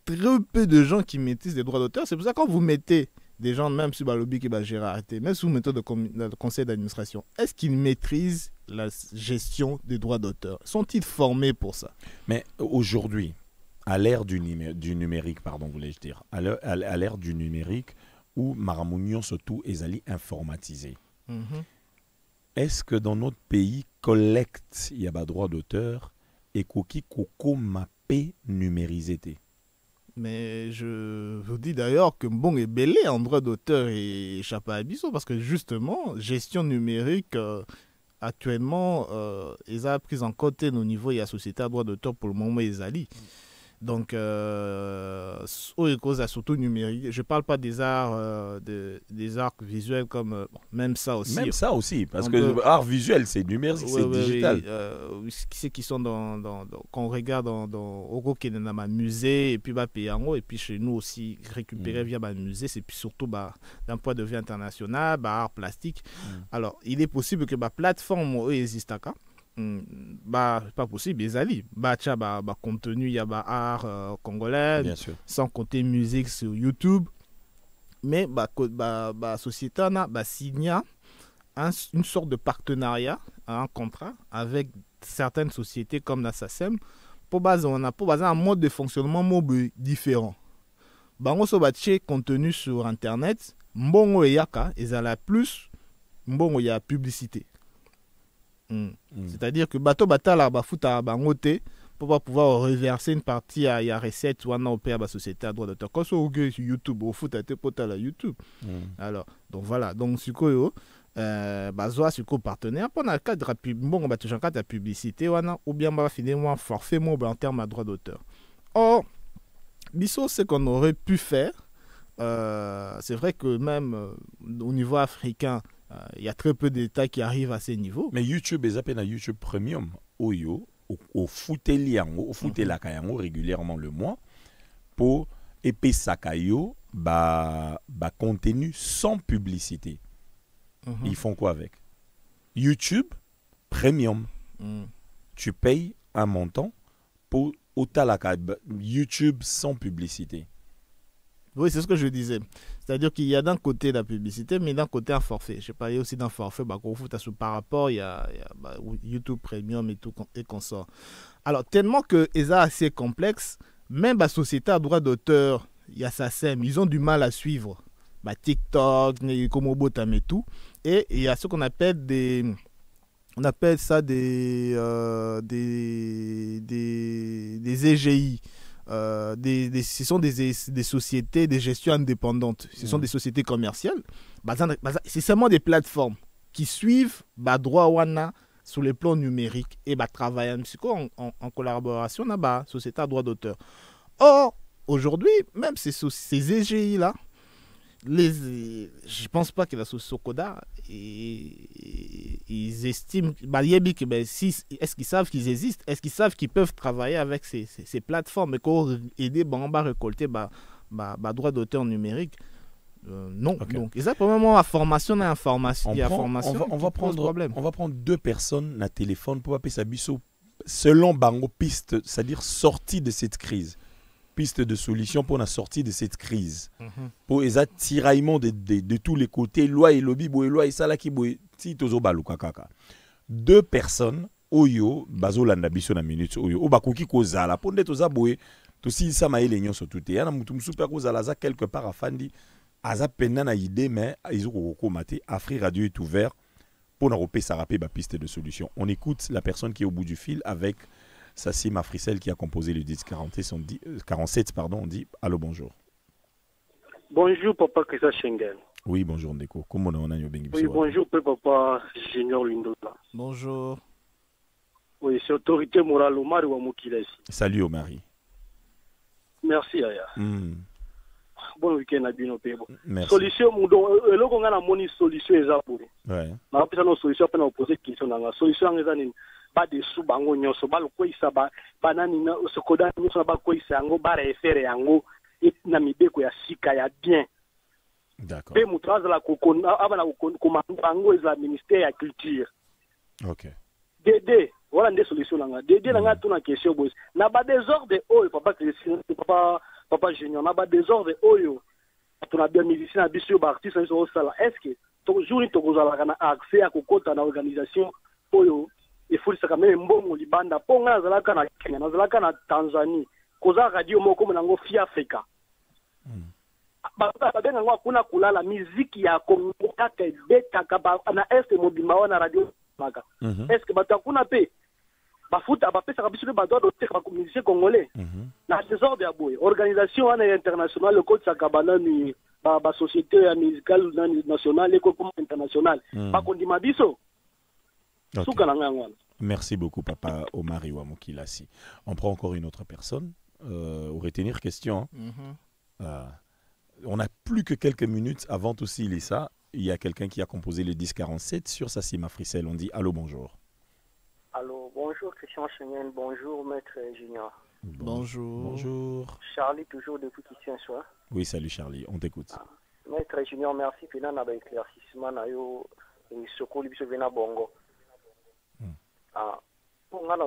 très peu de gens qui maîtrisent les droits d'auteur. C'est pour ça que quand vous mettez des gens, même sur le lobby qui va gérer arrêté, même sous méthode de conseil d'administration, est-ce qu'ils maîtrisent la gestion des droits d'auteur? Sont-ils formés pour ça? Mais aujourd'hui, à l'ère du numérique, pardon, voulais-je dire, à l'ère du numérique, où Maramounion surtout est allé informatiser, est-ce que dans notre pays, collecte, il y a pas droit d'auteur et coquille coco mappé numérisé? Mais je vous dis d'ailleurs que bon est belé en droit d'auteur et échappe à Abisso, parce que justement, gestion numérique, actuellement, ils ont pris en compte au niveau de la société à droit d'auteur pour le moment, ils allient. Donc, surtout numérique. Je ne parle pas des arts, des arts visuels comme même ça aussi. Même ça aussi, parce que art visuel, c'est numérique, c'est digital. Qui sont quand on regarde dans Oro qui est dans un musée, et puis et puis chez nous aussi, récupérer via un musée, c'est puis surtout d'un point de vue international, art plastique. Alors, il est possible que la plateforme existe à cas. Pas possible, les alliés. Contenu, il y a art congolais, sans compter musique sur YouTube. Mais la société a signé une sorte de partenariat, un contrat avec certaines sociétés comme la SACEM pour baser un mode de fonctionnement différent. On a contenu sur Internet, mbongo et yaka, et ça la plus, mbongo y a publicité. C'est-à-dire que bateau batala bafuta bangote pour pas pouvoir reverser une partie à la recette ou à la société à droit d'auteur. Quand on regarde sur YouTube, au foot à la YouTube. Alors, donc voilà, donc sur quoi bazoa sur quoi partenaire pendant le cadre bon bah toujours cadre publicité ou bien bah finalement forfait mot en termes de droit d'auteur. Or, biso ce qu'on aurait pu faire, c'est vrai que même au niveau africain, il y a très peu d'États qui arrivent à ces niveaux. Mais YouTube, ils appellent YouTube Premium. Au fouteliango, régulièrement le mois, pour épais sakayo, contenu sans publicité. Ils font quoi avec? YouTube Premium. Tu payes un montant pour YouTube sans publicité. Oui, c'est ce que je disais. C'est-à-dire qu'il y a d'un côté la publicité, mais d'un côté un forfait. Je parlais aussi d'un forfait, par rapport, il y a YouTube Premium et tout, et consort. Alors, tellement que c'est assez complexe, même la société à droit d'auteur, il y a SACEM, ils ont du mal à suivre. TikTok, Komobotam et tout. Et il y a ce qu'on appelle des EGI. Ce sont des sociétés de gestion indépendantes. Ce sont des sociétés commerciales. C'est seulement des plateformes qui suivent droit wana sur les plans numériques et travaillent en collaboration avec la société à droit d'auteur. Or, aujourd'hui, même ces EGI-là, je pense pas que la société Sokoda, ils estiment, est-ce qu'ils savent qu'ils existent, est-ce qu'ils savent qu'ils peuvent travailler avec ces plateformes et qu'on aider à récolter droit d'auteur numérique. Non. Okay. Donc, ils ont probablement la formation et l'information. On va prendre deux personnes na téléphone pour appeler ça biso selon bango piste, c'est-à-dire sortie de cette crise. Piste de solution pour la sortie de cette crise. Pour les tiraillements de tous les côtés, loi et lobby, loi et salaki, si tozo baluka kaka. Deux personnes, oyo, bazo landa biso na minute, oyo, obakuki kozala, pour ne toza boye, tosi sa maïle nyon so tout. Yana mutum super kozala za quelque part à Fandi, aza pena na idée, mais ils ont komate, Afri Radio est ouvert pour na repé sarapé ba piste de solution. On écoute la personne qui est au bout du fil avec Sassim Africel qui a composé le disque 47, on dit allô, bonjour. Bonjour, papa Christa Schengen. Oui, bonjour, Ndeko. Comment on a eu bien? Oui, bonjour, papa Junior Lindota. Bonjour. Oui, c'est autorité morale Omar Ouamoukilesi. Salut, Omari. Merci, Aya. Bon week-end à Bino Pebo. Merci. Solution, le qu'on a la monnaie solution est à pour. Ouais. Mais après, ça, nos solutions, on a posé question. La solution est à badesu bango nyonso balokweyisa banani sokoda nyonso bakweyisa yango barefere yango na mibeko ya sika ya bien. D'accord. Mpe moto azala abana komanda bango ezala ministère ya culture. Ok. Dede voilà nde solution nanga dede nanga tuna question boys na ba désordre oyo papa Christian papa Junior na ba désordre oyo tuna bien musicien na biso ba artiste na biso sala est-ce que toujours to kozala na accès à kokota na organisation oyo efulisaka meme mbongo libanda mpo nga nazalaka na Kenya nazalaka na Tanzanie koza radio moko monango Fi Africa babenga ngo kuna kulala miziki ya Kongo kaka ebetaka na este mobima wana radio maka est-ce que batakuna pe bafuta bapesaka biso pe badoa doteka bamusicien congolais na désordre ya boye organisation wana internationale ekotaka banani société ya musicale nationale ekokoma internationale bakondima biso suka na ngai wana. Merci beaucoup papa Omari Wamukilasi. On prend encore une autre personne au retenir question. On n'a plus que quelques minutes avant aussi Lisa. Il y a quelqu'un qui a composé le 1047 sur Sassima Frissel. On dit allô, bonjour. Allô, bonjour Christian Chenien, bonjour Maître Junior. Bonjour. Bonjour. Charlie, toujours depuis ici un soir. Oui, salut Charlie, on t'écoute. Maître Junior, merci pour l'éclaircissement et Soko Libiso Vena Bongo. Pour moi,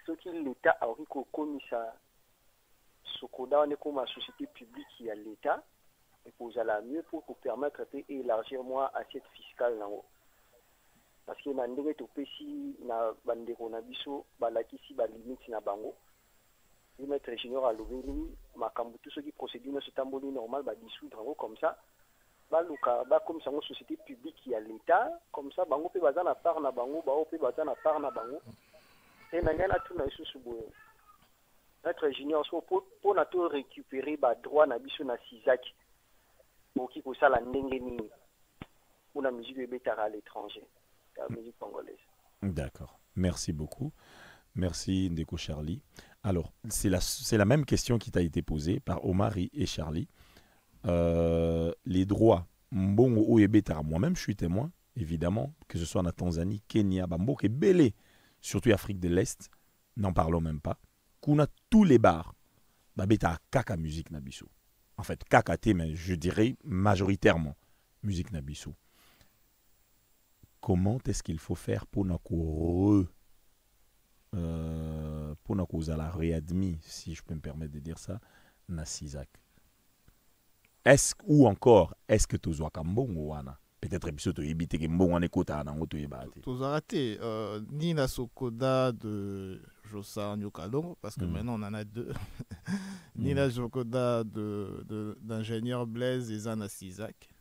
ce qui l'État a reconnu ça, Sokoda, on est comme une société publique qui a l'État. Et pour aller mieux pour permettre d'élargir moi assiette fiscale là-haut. Parce que na ndenge to pesi na bandeko na biso balakisi ba limite na bango. Le Maître Junior a levé makambo tout ce qui procédure na setamboli normal ba dissoudre comme ça. Baluka ba comme ça une société publique qui a l'État comme ça bango pe baza na part na bango ba pe baza na part na bango. Et na ngana tout na isu suboyo. Maître Junior so pour na to récupérer ba droit na biso na Sizak. Qui pour ça la ndengeni pour la musique à l'étranger, la musique congolaise. D'accord. Merci beaucoup. Merci Ndeko Charlie. Alors, c'est la même question qui t'a été posée par Omari et Charlie. Les droits, mbongo ou ebetara, moi-même je suis témoin, évidemment, que ce soit en Tanzanie, Kenya, Bamboke, Belé, surtout Afrique de l'Est, n'en parlons même pas. Kuna tous les bars, babeta kaka musique nabiso. En fait, KKT, mais je dirais majoritairement musique Nabissou. Comment est-ce qu'il faut faire pour nous réadmis, si je peux me permettre de dire ça, na Sizak? Ou encore, est-ce que tu as Kambongo wana? Peut-être que tu as évité que Mbongo wana kota na ngoto yebate. Tu as raté ni la Sokoda de Josa Nyokalongo, parce que maintenant on en a deux, ni la Sokoda d'ingénieur Blaise et Zana Sizak.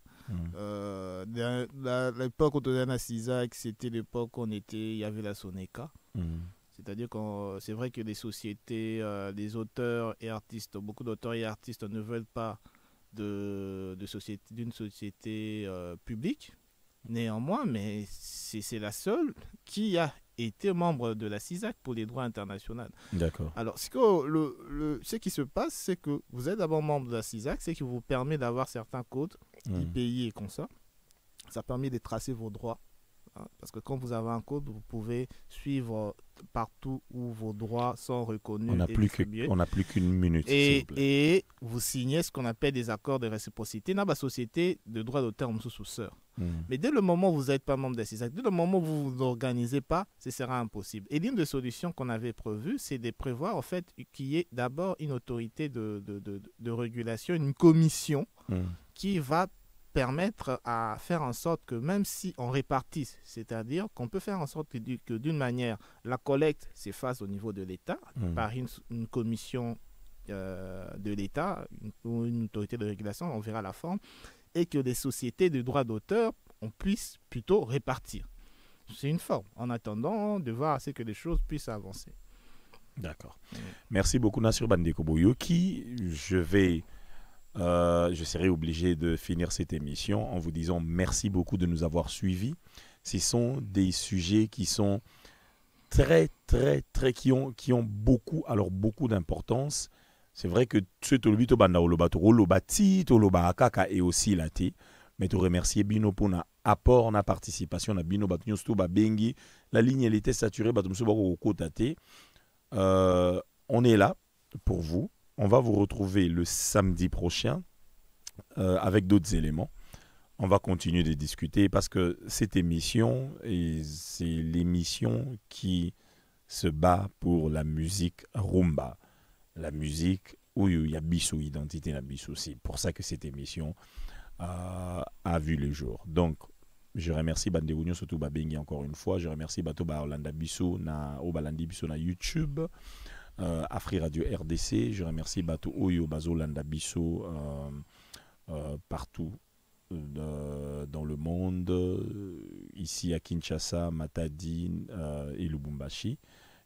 L'époque où on était à Sizak, c'était l'époque où il y avait la Soneka. C'est-à-dire que c'est vrai que les sociétés, les auteurs et artistes, beaucoup d'auteurs et artistes ne veulent pas d'une société publique. Néanmoins, mais c'est la seule qui a été membre de la CISAC pour les droits internationaux. D'accord. Alors, ce qui se passe, c'est que vous êtes d'abord membre de la CISAC, c'est qui vous permet d'avoir certains codes IPI et comme ça. Ça permet de tracer vos droits. Parce que quand vous avez un code, vous pouvez suivre partout où vos droits sont reconnus. On n'a plus qu'une minute. Et vous signez ce qu'on appelle des accords de réciprocité dans la société de droit d'auteur sous sœur. Mais dès le moment où vous n'êtes pas membre de CISAC, dès le moment où vous ne vous organisez pas, ce sera impossible. Et l'une des solutions qu'on avait prévues, c'est de prévoir en fait qu'il y ait d'abord une autorité de régulation, une commission qui va permettre à faire en sorte que même si on répartisse, c'est-à-dire qu'on peut faire en sorte que d'une manière, la collecte s'efface au niveau de l'État par une commission de l'État ou une autorité de régulation, on verra la forme, et que les sociétés de droits d'auteur, on puisse plutôt répartir. C'est une forme, en attendant de voir à ce que les choses puissent avancer. D'accord. Merci beaucoup Nassir Bandeko Boyoki. Je serai obligé de finir cette émission en vous disant merci beaucoup de nous avoir suivis. Ce sont des sujets qui sont qui ont beaucoup d'importance. C'est vrai que ce tolobito banda olobati toloba akaka et aussi laté, mais te remercier bino pour apport na participation na bino bato nyonso to babengi la ligne elle était saturée bato mosusu bakokota te. On est là pour vous. On va vous retrouver le samedi prochain avec d'autres éléments. On va continuer de discuter parce que cette émission, c'est l'émission qui se bat pour la musique rumba. La musique où il y a Bissou, identité na Bissou. C'est pour ça que cette émission a vu le jour. Donc, je remercie Bande Union, surtout Babengi encore une fois. Je remercie Bato Orlando Bissou na Obalandi Bissou na YouTube. Afri Radio RDC. Je remercie Bato Oyo Bazo Landa Bissou partout dans le monde, ici à Kinshasa, Matadi et Lubumbashi.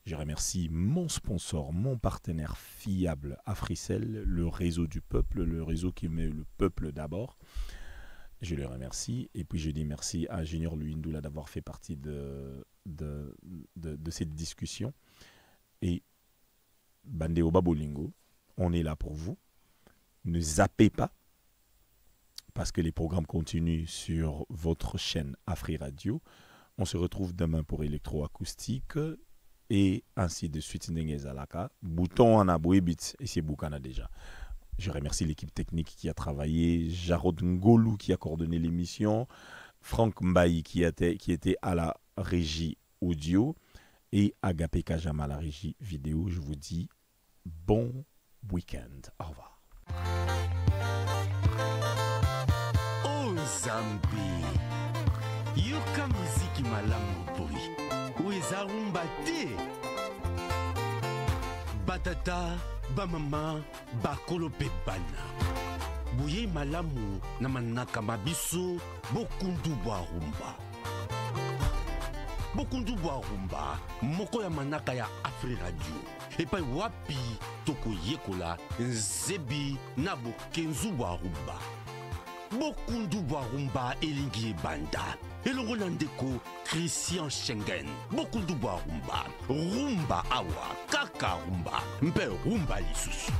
Je remercie mon sponsor, mon partenaire fiable, Africell, le réseau du peuple, le réseau qui met le peuple d'abord. Je le remercie. Et puis je dis merci à Junior Luindoula d'avoir fait partie de cette discussion. Et Bandeo Babolingo, on est là pour vous. Ne zappez pas, parce que les programmes continuent sur votre chaîne Afri Radio. On se retrouve demain pour électroacoustique et ainsi de suite. Bouton en abouébit et c'est Boukana déjà. Je remercie l'équipe technique qui a travaillé, Jarod Ngolou qui a coordonné l'émission, Franck Mbaye qui était à la régie audio et Agapé Kajama à la régie vidéo. Je vous dis bon week-end. Au revoir. Oh Zambi, yoka muziki malamu boy, ueza rumba te. Batata, bamama, bakolo pe bana. Buye malamu na manaka mabiso, bokundu bwa rumba. Bokundu bwa rumba, moko ya manaka ya Afri Radio. Epai wapi toko yekola, nzebi na bokenzu bwa rumba. Bokundu bwa rumba elingi banda. Elongo na ndeko Christian Schengen. Bokundu bwa rumba. Rumba awa, kaka rumba. Mpe rumba lisusu.